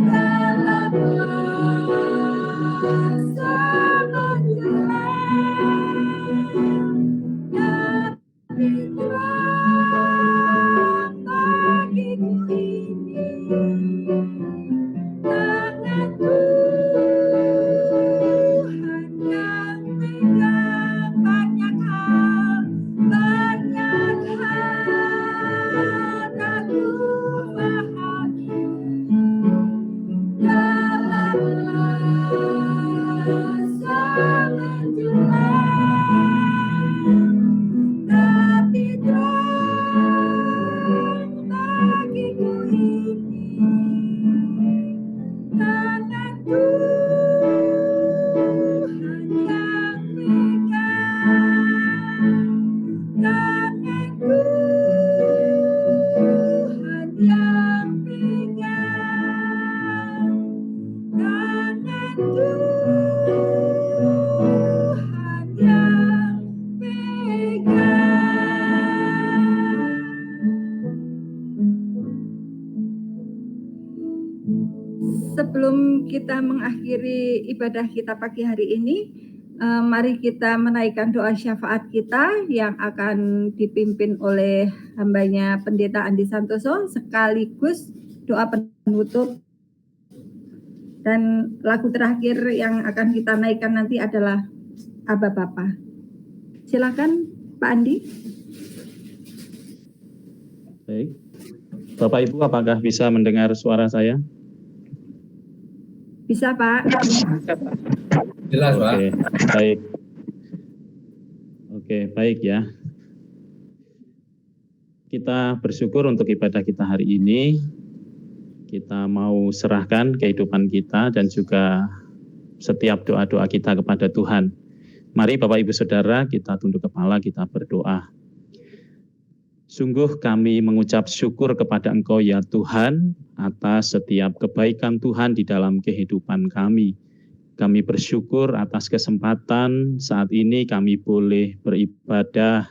dalam masa menjulang, tapi terang bagiku ini tangan Tuhan yang megang. Banyak hal tak ku pahami dalam masa menjulang, tapi terang bagiku ini sebelum kita mengakhiri ibadah kita pagi hari ini, mari kita menaikkan doa syafaat kita yang akan dipimpin oleh hambanya Pendeta Andi Santoso, sekaligus doa penutup. Dan lagu terakhir yang akan kita naikkan nanti adalah Aba Bapa. Silakan Pak Andi. Baik. Bapak Ibu, apakah bisa mendengar suara saya? Bisa Pak. Jelas, Pak. Oke, baik. Oke, baik ya. Kita bersyukur untuk ibadah kita hari ini. Kita mau serahkan kehidupan kita dan juga setiap doa-doa kita kepada Tuhan. Mari Bapak Ibu Saudara, kita tunduk kepala, kita berdoa. Sungguh kami mengucap syukur kepada Engkau ya Tuhan atas setiap kebaikan Tuhan di dalam kehidupan kami. Kami bersyukur atas kesempatan saat ini kami boleh beribadah,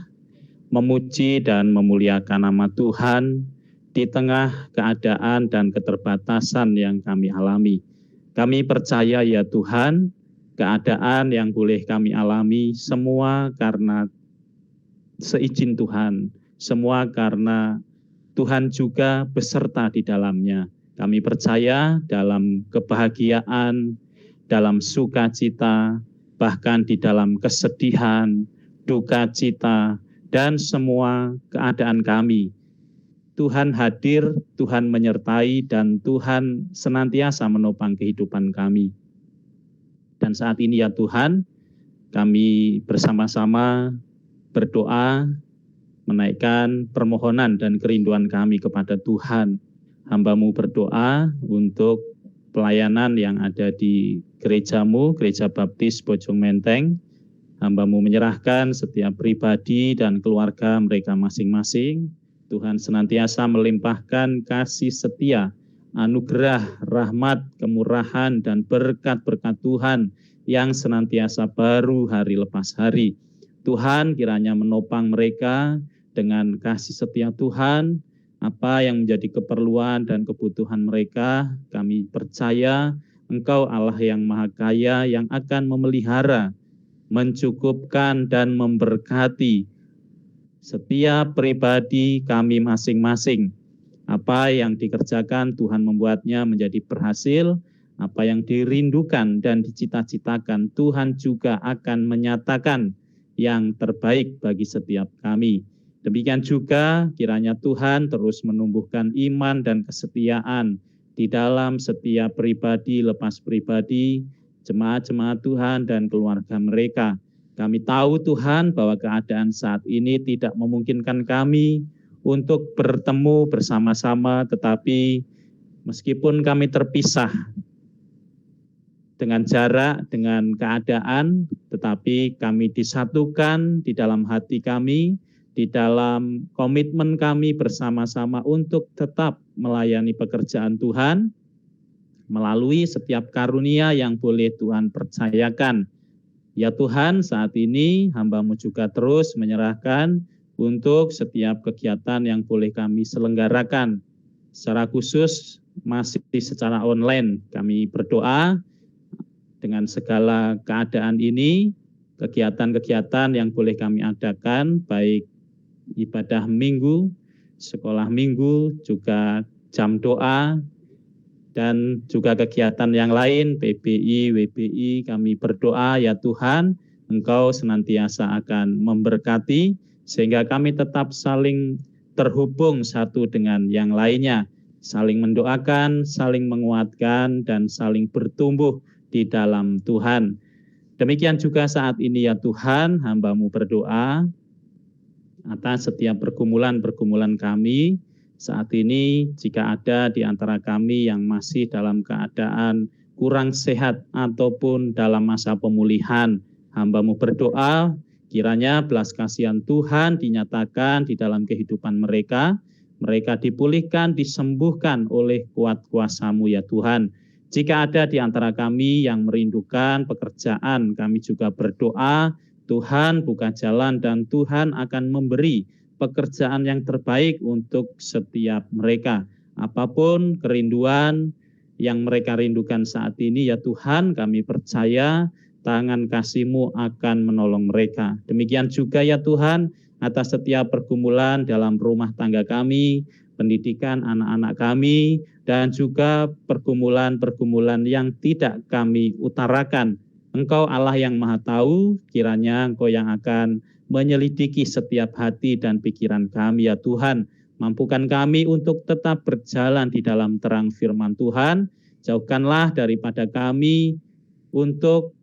memuji dan memuliakan nama Tuhan di tengah keadaan dan keterbatasan yang kami alami. Kami percaya ya Tuhan, keadaan yang boleh kami alami semua karena seizin Tuhan, semua karena Tuhan juga beserta di dalamnya. Kami percaya dalam kebahagiaan, dalam sukacita, bahkan di dalam kesedihan, duka cita, dan semua keadaan kami. Tuhan hadir, Tuhan menyertai, dan Tuhan senantiasa menopang kehidupan kami. Dan saat ini ya Tuhan, kami bersama-sama berdoa, menaikkan permohonan dan kerinduan kami kepada Tuhan. Hamba-Mu berdoa untuk pelayanan yang ada di gereja-Mu, Gereja Baptis Bojong Menteng. Hamba-Mu menyerahkan setiap pribadi dan keluarga mereka masing-masing. Tuhan senantiasa melimpahkan kasih setia, anugerah, rahmat, kemurahan, dan berkat-berkat Tuhan yang senantiasa baru hari lepas hari. Tuhan kiranya menopang mereka dengan kasih setia Tuhan, apa yang menjadi keperluan dan kebutuhan mereka. Kami percaya Engkau Allah yang Maha Kaya yang akan memelihara, mencukupkan, dan memberkati setiap pribadi kami masing-masing. Apa yang dikerjakan Tuhan membuatnya menjadi berhasil, apa yang dirindukan dan dicita-citakan Tuhan juga akan menyatakan yang terbaik bagi setiap kami. Demikian juga kiranya Tuhan terus menumbuhkan iman dan kesetiaan di dalam setiap pribadi lepas pribadi, jemaat-jemaat Tuhan dan keluarga mereka. Kami tahu Tuhan bahwa keadaan saat ini tidak memungkinkan kami untuk bertemu bersama-sama, tetapi meskipun kami terpisah dengan jarak, dengan keadaan, tetapi kami disatukan di dalam hati kami, di dalam komitmen kami bersama-sama untuk tetap melayani pekerjaan Tuhan, melalui setiap karunia yang boleh Tuhan percayakan. Ya Tuhan, saat ini hamba-Mu juga terus menyerahkan untuk setiap kegiatan yang boleh kami selenggarakan. Secara khusus masih secara online, kami berdoa dengan segala keadaan ini, kegiatan-kegiatan yang boleh kami adakan, baik ibadah minggu, sekolah minggu, juga jam doa, dan juga kegiatan yang lain, PBI, WBI, kami berdoa ya Tuhan, Engkau senantiasa akan memberkati, sehingga kami tetap saling terhubung satu dengan yang lainnya, saling mendoakan, saling menguatkan, dan saling bertumbuh di dalam Tuhan. Demikian juga saat ini ya Tuhan, hamba-Mu berdoa atas setiap pergumulan-pergumulan kami. Saat ini jika ada di antara kami yang masih dalam keadaan kurang sehat ataupun dalam masa pemulihan, hamba-Mu berdoa kiranya belas kasihan Tuhan dinyatakan di dalam kehidupan mereka, mereka dipulihkan, disembuhkan oleh kuat kuasa-Mu ya Tuhan. Jika ada di antara kami yang merindukan pekerjaan, kami juga berdoa Tuhan buka jalan dan Tuhan akan memberi pekerjaan yang terbaik untuk setiap mereka. Apapun kerinduan yang mereka rindukan saat ini, ya Tuhan, kami percaya tangan kasih-Mu akan menolong mereka. Demikian juga ya Tuhan, atas setiap pergumulan dalam rumah tangga kami, pendidikan anak-anak kami, dan juga pergumulan-pergumulan yang tidak kami utarakan. Engkau Allah yang Maha Tahu, kiranya Engkau yang akan menyelidiki setiap hati dan pikiran kami ya Tuhan. Mampukan kami untuk tetap berjalan di dalam terang firman Tuhan. Jauhkanlah daripada kami untuk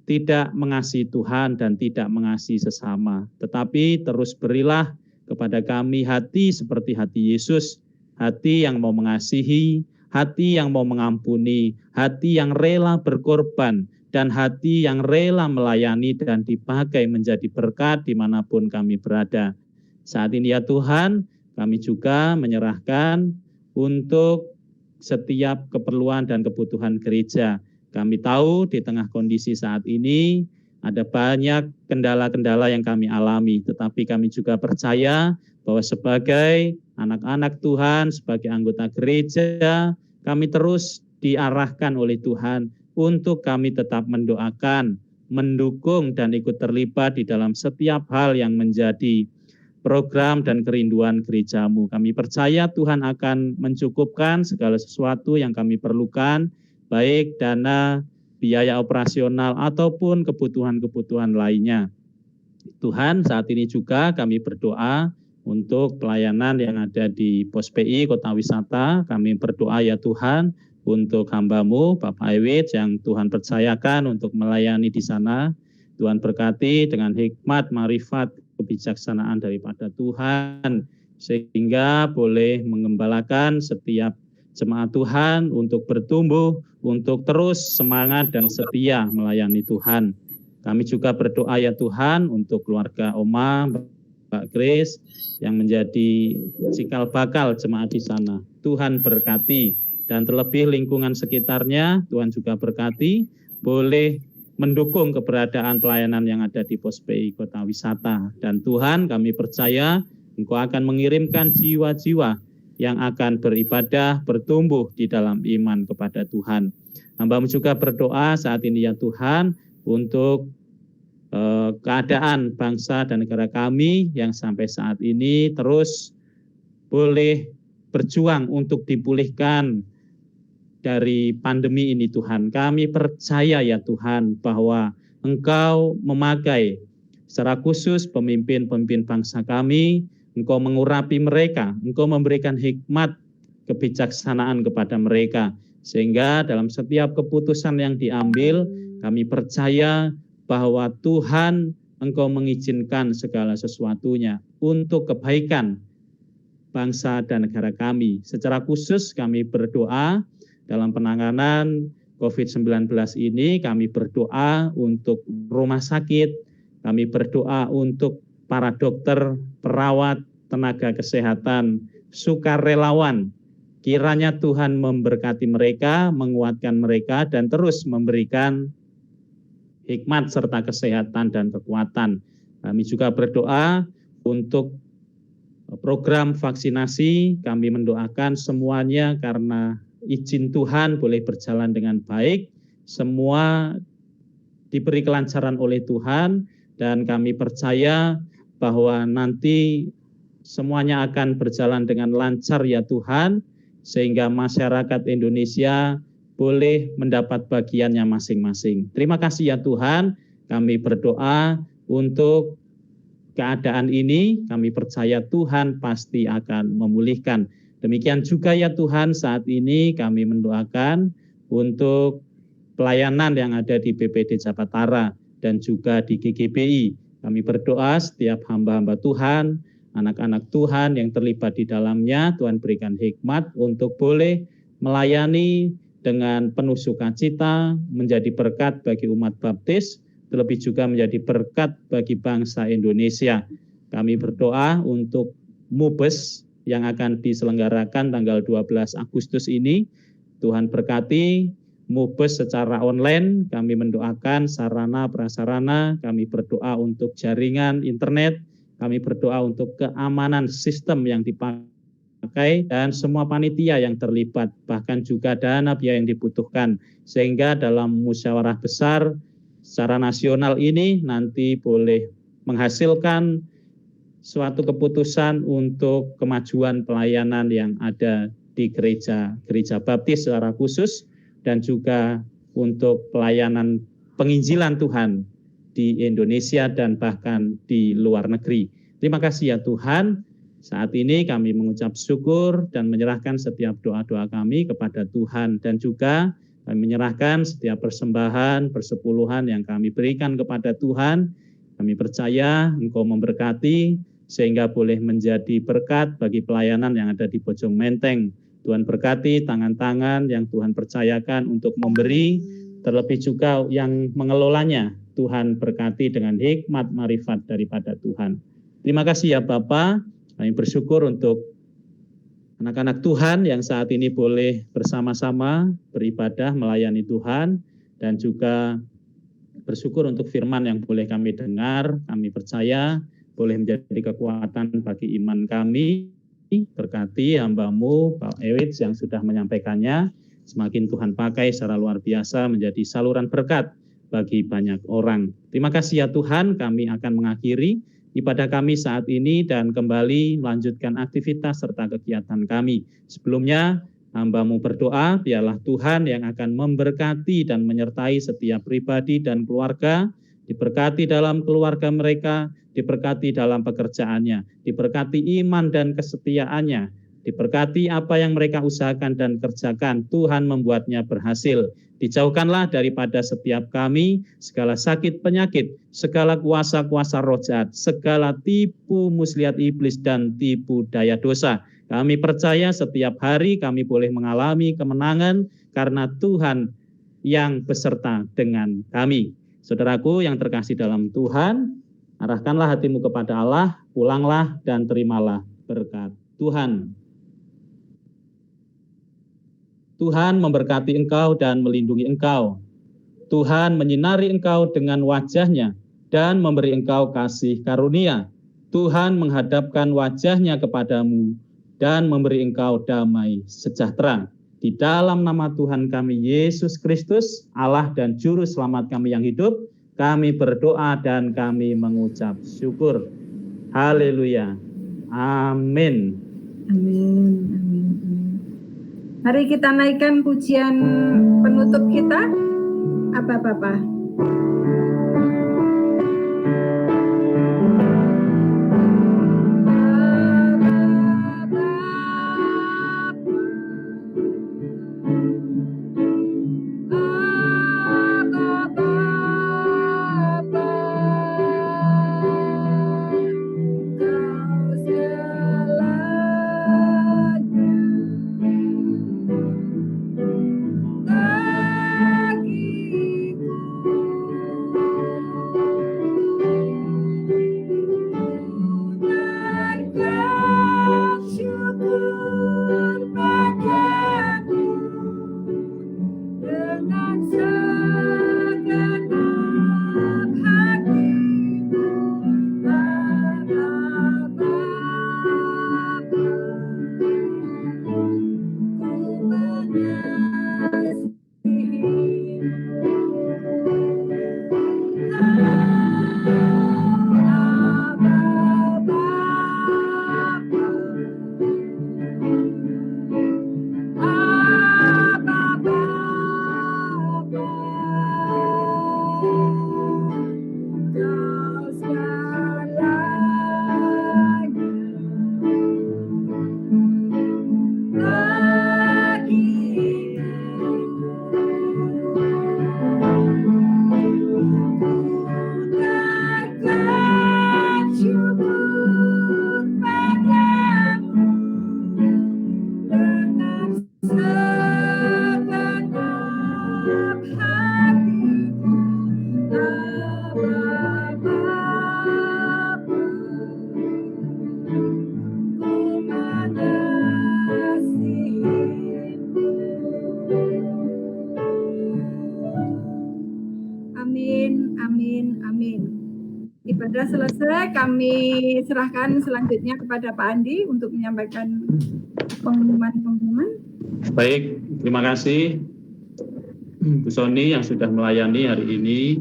tidak mengasihi Tuhan dan tidak mengasihi sesama. Tetapi terus berilah kepada kami hati seperti hati Yesus, hati yang mau mengasihi, hati yang mau mengampuni, hati yang rela berkorban, dan hati yang rela melayani dan dipakai menjadi berkat dimanapun kami berada. Saat ini ya Tuhan, kami juga menyerahkan untuk setiap keperluan dan kebutuhan gereja. Kami tahu di tengah kondisi saat ini ada banyak kendala-kendala yang kami alami, tetapi kami juga percaya bahwa sebagai anak-anak Tuhan, sebagai anggota gereja, kami terus diarahkan oleh Tuhan untuk kami tetap mendoakan, mendukung, dan ikut terlibat di dalam setiap hal yang menjadi program dan kerinduan gereja-Mu. Kami percaya Tuhan akan mencukupkan segala sesuatu yang kami perlukan, baik dana, biaya operasional, ataupun kebutuhan-kebutuhan lainnya. Tuhan, saat ini juga kami berdoa untuk pelayanan yang ada di Pos PI Kota Wisata. Kami berdoa ya Tuhan untuk hamba-Mu, Bapak Ewit, yang Tuhan percayakan untuk melayani di sana. Tuhan berkati dengan hikmat, marifat, kebijaksanaan daripada Tuhan, sehingga boleh mengembalakan setiap jemaat Tuhan untuk bertumbuh, untuk terus semangat dan setia melayani Tuhan. Kami juga berdoa ya Tuhan untuk keluarga Oma, Mbak Grace, yang menjadi cikal bakal jemaat di sana. Tuhan berkati, dan terlebih lingkungan sekitarnya, Tuhan juga berkati, boleh mendukung keberadaan pelayanan yang ada di Pos PI Kota Wisata. Dan Tuhan, kami percaya Engkau akan mengirimkan jiwa-jiwa yang akan beribadah, bertumbuh di dalam iman kepada Tuhan. Hamba-Mu juga berdoa saat ini ya Tuhan untuk keadaan bangsa dan negara kami yang sampai saat ini terus boleh berjuang untuk dipulihkan dari pandemi ini Tuhan. Kami percaya ya Tuhan bahwa Engkau memakai secara khusus pemimpin-pemimpin bangsa kami, Engkau mengurapi mereka, Engkau memberikan hikmat kebijaksanaan kepada mereka, sehingga dalam setiap keputusan yang diambil, kami percaya bahwa Tuhan Engkau mengizinkan segala sesuatunya untuk kebaikan bangsa dan negara kami. Secara khusus kami berdoa dalam penanganan COVID-19 ini, kami berdoa untuk rumah sakit, kami berdoa untuk para dokter, perawat, tenaga kesehatan, sukarelawan. Kiranya Tuhan memberkati mereka, menguatkan mereka, dan terus memberikan hikmat serta kesehatan dan kekuatan. Kami juga berdoa untuk program vaksinasi, kami mendoakan semuanya karena izin Tuhan boleh berjalan dengan baik, semua diberi kelancaran oleh Tuhan, dan kami percaya bahwa nanti semuanya akan berjalan dengan lancar ya Tuhan, sehingga masyarakat Indonesia boleh mendapat bagiannya masing-masing. Terima kasih ya Tuhan, kami berdoa untuk keadaan ini, kami percaya Tuhan pasti akan memulihkan. Demikian juga ya Tuhan, saat ini kami mendoakan untuk pelayanan yang ada di BPD Jabatara dan juga di GGBI. Kami berdoa setiap hamba-hamba Tuhan, anak-anak Tuhan yang terlibat di dalamnya, Tuhan berikan hikmat untuk boleh melayani dengan penuh sukacita, menjadi berkat bagi umat baptis, terlebih juga menjadi berkat bagi bangsa Indonesia. Kami berdoa untuk MUBES yang akan diselenggarakan tanggal 12 Agustus ini. Tuhan berkati MUBES secara online, kami mendoakan sarana prasarana, kami berdoa untuk jaringan internet, kami berdoa untuk keamanan sistem yang dipakai dipakai dan semua panitia yang terlibat, bahkan juga dana biaya yang dibutuhkan, sehingga dalam musyawarah besar secara nasional ini nanti boleh menghasilkan suatu keputusan untuk kemajuan pelayanan yang ada di gereja baptis secara khusus, dan juga untuk pelayanan penginjilan Tuhan di Indonesia dan bahkan di luar negeri. Terima kasih ya Tuhan. Saat ini kami mengucap syukur dan menyerahkan setiap doa-doa kami kepada Tuhan, dan juga kami menyerahkan setiap persembahan, persepuluhan yang kami berikan kepada Tuhan. Kami percaya Engkau memberkati sehingga boleh menjadi berkat bagi pelayanan yang ada di Bojong Menteng. Tuhan berkati tangan-tangan yang Tuhan percayakan untuk memberi, terlebih juga yang mengelolanya. Tuhan berkati dengan hikmat marifat daripada Tuhan. Terima kasih ya Bapa. Kami bersyukur untuk anak-anak Tuhan yang saat ini boleh bersama-sama beribadah melayani Tuhan, dan juga bersyukur untuk firman yang boleh kami dengar. Kami percaya boleh menjadi kekuatan bagi iman kami. Berkati hamba-Mu Pak Ewits yang sudah menyampaikannya, semakin Tuhan pakai secara luar biasa menjadi saluran berkat bagi banyak orang. Terima kasih ya Tuhan. Kami akan mengakhiri ibadah kami saat ini dan kembali melanjutkan aktivitas serta kegiatan kami. Sebelumnya, hamba-Mu berdoa, biarlah Tuhan yang akan memberkati dan menyertai setiap pribadi dan keluarga, diberkati dalam keluarga mereka, diberkati dalam pekerjaannya, diberkati iman dan kesetiaannya, diberkati apa yang mereka usahakan dan kerjakan, Tuhan membuatnya berhasil. Dijauhkanlah daripada setiap kami segala sakit penyakit, segala kuasa-kuasa roh jahat, segala tipu muslihat iblis dan tipu daya dosa. Kami percaya setiap hari kami boleh mengalami kemenangan karena Tuhan yang beserta dengan kami. Saudaraku yang terkasih dalam Tuhan, arahkanlah hatimu kepada Allah, pulanglah dan terimalah berkat Tuhan. Tuhan memberkati engkau dan melindungi engkau. Tuhan menyinari engkau dengan wajah-Nya dan memberi engkau kasih karunia. Tuhan menghadapkan wajah-Nya kepadamu dan memberi engkau damai sejahtera. Di dalam nama Tuhan kami Yesus Kristus, Allah dan Juru Selamat kami yang hidup, kami berdoa dan kami mengucap syukur. Haleluya. Amin. Amin. Amin. Mari kita naikkan pujian penutup kita. Apa Bapak? Amin, amin, amin. Ibadah selesai, kami serahkan selanjutnya kepada Pak Andi untuk menyampaikan pengumuman-pengumuman. Baik, terima kasih Bu Sony yang sudah melayani hari ini.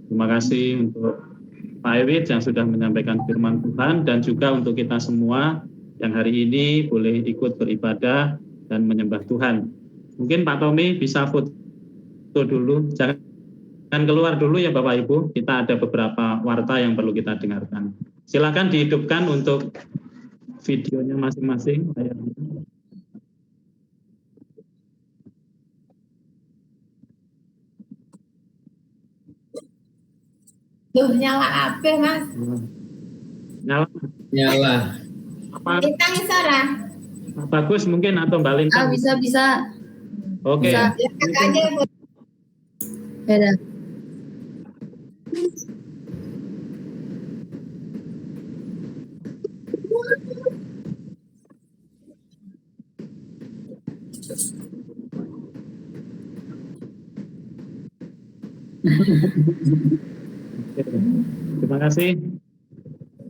Terima kasih untuk Pak Ewit yang sudah menyampaikan firman Tuhan, dan juga untuk kita semua yang hari ini boleh ikut beribadah dan menyembah Tuhan. Mungkin Pak Tommy bisa foto dulu, jangan keluar dulu ya Bapak Ibu, kita ada beberapa warta yang perlu kita dengarkan. Silakan dihidupkan untuk videonya masing-masing. Duh, nyala apa, Mas? Nyala. Nyala. Apa, Bintang suara. Pak Bagus mungkin atau Mbak Lintang? Bisa. Oke. Bisa. Ya, kakak aja ya, Bu. Beda. Oke. Terima kasih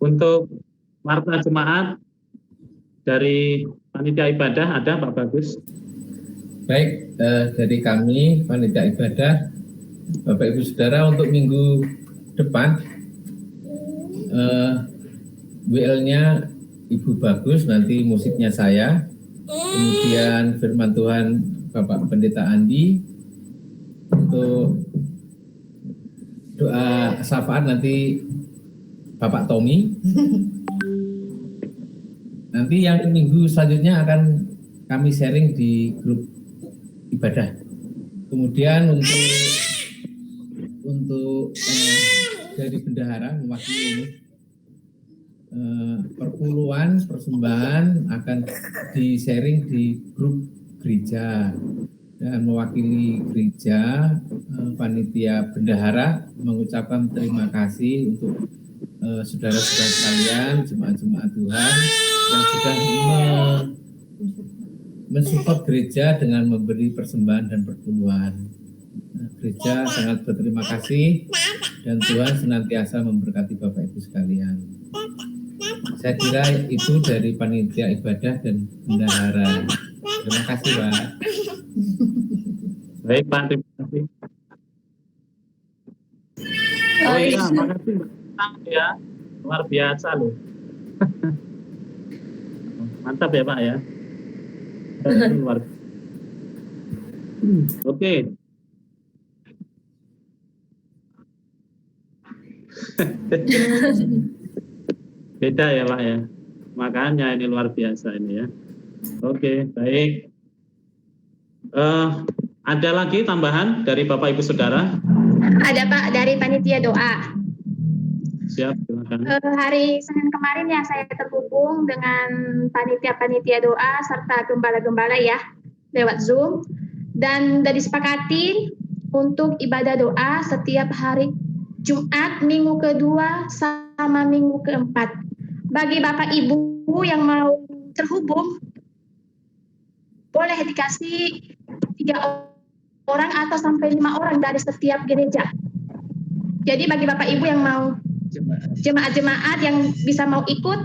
untuk warta jemaat dari panitia ibadah, ada Pak Bagus. Baik, dari kami panitia ibadah, Bapak Ibu Saudara, untuk minggu depan WL-nya Ibu Bagus, nanti musiknya saya, kemudian firman Tuhan Bapak Pendeta Andi, untuk doa syafaat nanti Bapak Tommy. Nanti yang minggu selanjutnya akan kami sharing di grup ibadah. Kemudian untuk dari bendahara mewakili ini, perpuluhan persembahan akan di sharing di grup gereja, dan mewakili gereja, panitia bendahara mengucapkan terima kasih untuk saudara-saudara sekalian, jemaat-jemaat Tuhan yang sudah mensupport gereja dengan memberi persembahan dan perpuluhan. Gereja sangat berterima kasih, dan Tuhan senantiasa memberkati Bapak Ibu sekalian. Saya kira itu dari panitia ibadah dan bendahara. Terima kasih, Pak. Baik Pak, terima kasih. Oh iya, makasih Mbak ya, luar biasa loh. Mantap ya Pak ya. Luar. Oke. Beda ya Pak ya. Makanya ini luar biasa ini ya. Oke, baik. Ada lagi tambahan dari Bapak Ibu Saudara? Ada Pak, dari panitia doa. Siap, silakan. Hari Senin kemarin ya saya terhubung dengan panitia-panitia doa serta gembala-gembala ya lewat Zoom, dan sudah disepakati untuk ibadah doa setiap hari Jumat, minggu kedua sama minggu keempat. Bagi Bapak Ibu yang mau terhubung, boleh dikasih 3 orang atau sampai 5 orang dari setiap gereja. Jadi bagi Bapak Ibu yang mau, jemaat-jemaat yang bisa mau ikut,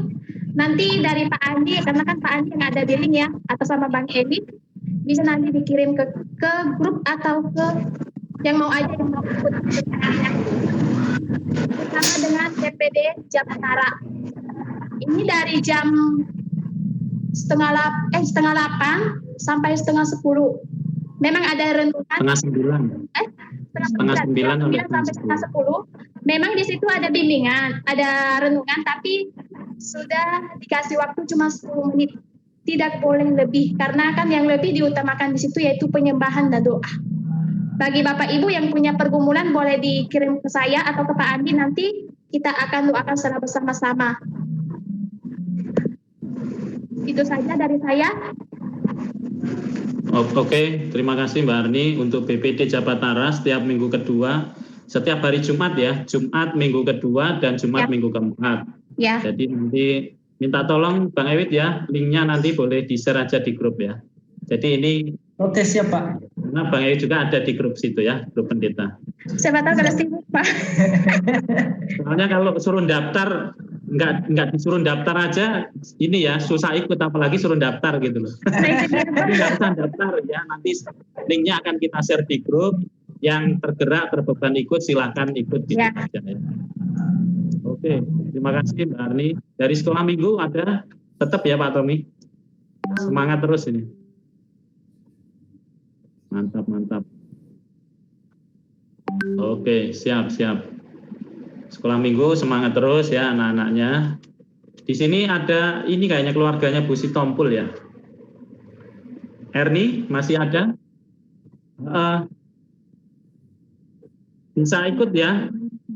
nanti dari Pak Andi, karena kan Pak Andi yang ada di link ya, atau sama Bang Edi, bisa nanti dikirim ke grup atau ke yang mau aja yang mau ikut. Bersama dengan DPD Jakarta. Ini dari jam setengah 8 sampai setengah 10. Memang ada renungan. Setengah 9 sampai setengah 10. Memang di situ ada bimbingan, ada renungan, tapi sudah dikasih waktu cuma 10 menit. Tidak boleh lebih, karena kan yang lebih diutamakan di situ yaitu penyembahan dan doa. Bagi Bapak Ibu yang punya pergumulan boleh dikirim ke saya atau ke Pak Andi, nanti kita akan doakan secara bersama-sama. Itu saja dari saya. Oke, terima kasih Mbak Arni. Untuk BPD Jabatara setiap minggu kedua, setiap hari Jumat ya, Jumat minggu kedua dan Jumat minggu keempat. Ya. Jadi nanti minta tolong Bang Ewit ya, linknya nanti boleh di-share aja di grup ya. Jadi ini Oke, siap Pak. Karena Bang Ewi juga ada di grup situ ya, grup pendeta. Siapa tahu kalau sibuk, Pak. Soalnya kalau suruh daftar, nggak disuruh daftar aja, ini ya susah ikut, apalagi suruh daftar gitu loh. Jadi nggak usah daftar ya, nanti linknya akan kita share di grup. Yang tergerak, berbeban ikut, silahkan ikut gitu Ya. aja ya. Oke, terima kasih Mbak Arni. Dari sekolah minggu ada, tetap ya Pak Tommy. Semangat terus ini. Mantap, mantap. Oke, siap. Sekolah minggu semangat terus ya anak-anaknya. Di sini ada ini kayaknya keluarganya Bu Sitompul ya. Erni masih ada? Bisa ikut ya.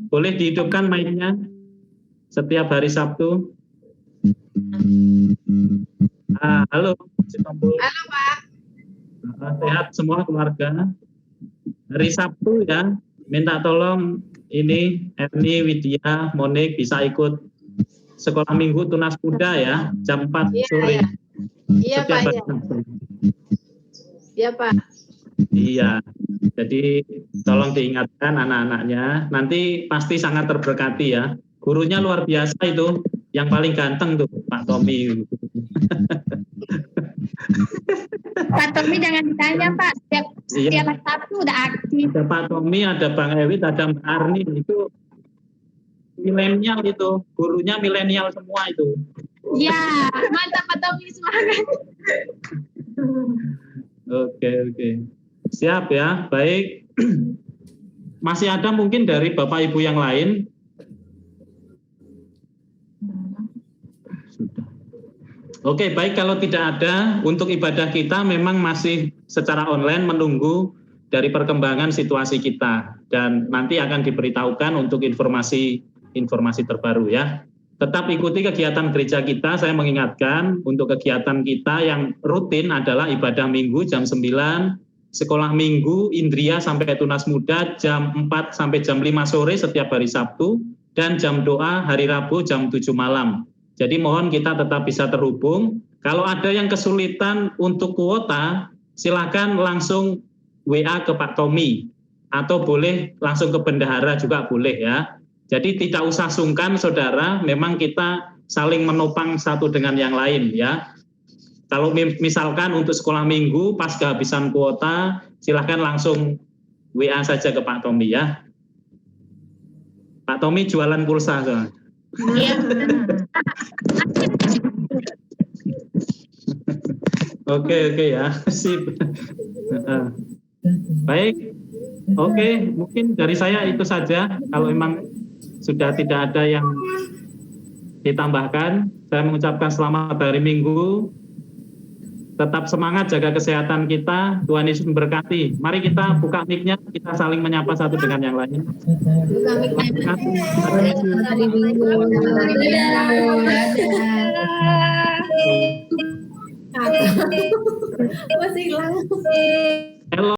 Boleh dihidupkan mic-nya setiap hari Sabtu. Halo Bu Sitompul. Halo Pak. Sehat semua keluarga. Hari Sabtu ya, minta tolong ini Erni, Widya, Monik bisa ikut sekolah minggu Tunas Muda ya, jam 4 Iya, sore. iya. Iya Setiap Pak, hari iya. Sabtu. Iya Pak. Iya, jadi tolong diingatkan anak-anaknya, nanti pasti sangat terberkati ya. Gurunya luar biasa itu, yang paling ganteng tuh Pak Tommy. Pak Tommy jangan ditanya, Pak. Setiap Iya. hari Sabtu udah aktif. Ada Pak Tommy, ada Bang Ewit, ada Mbak Arni, itu milenial itu, gurunya milenial semua itu. Ya, mantap Pak Tommy, semangat. Oke. Siap ya, baik. Masih ada mungkin dari Bapak Ibu yang lain? Sudah. Oke, baik, kalau tidak ada, untuk ibadah kita memang masih secara online menunggu dari perkembangan situasi kita. Dan nanti akan diberitahukan untuk informasi terbaru ya. Tetap ikuti kegiatan gereja kita. Saya mengingatkan untuk kegiatan kita yang rutin adalah ibadah minggu jam 9, sekolah minggu Indria sampai Tunas Muda jam 4 sampai jam 5 sore setiap hari Sabtu, dan jam doa hari Rabu jam 7 malam. Jadi mohon kita tetap bisa terhubung. Kalau ada yang kesulitan untuk kuota, silakan langsung WA ke Pak Tommy, atau boleh langsung ke bendahara juga boleh ya. Jadi tidak usah sungkan saudara, memang kita saling menopang satu dengan yang lain ya. Kalau misalkan untuk sekolah minggu pas kehabisan kuota, silahkan langsung WA saja ke Pak Tommy ya. Pak Tommy jualan pulsa soalnya. Iya. Oke ya, sip. Baik, oke, mungkin dari saya itu saja. Kalau memang sudah tidak ada yang ditambahkan, saya mengucapkan selamat hari Minggu. Tetap semangat, jaga kesehatan kita. Tuhan Yesus memberkati. Mari kita buka mic-nya, kita saling menyapa satu dengan yang lain. Hari Minggu. Masih hilang. Hello.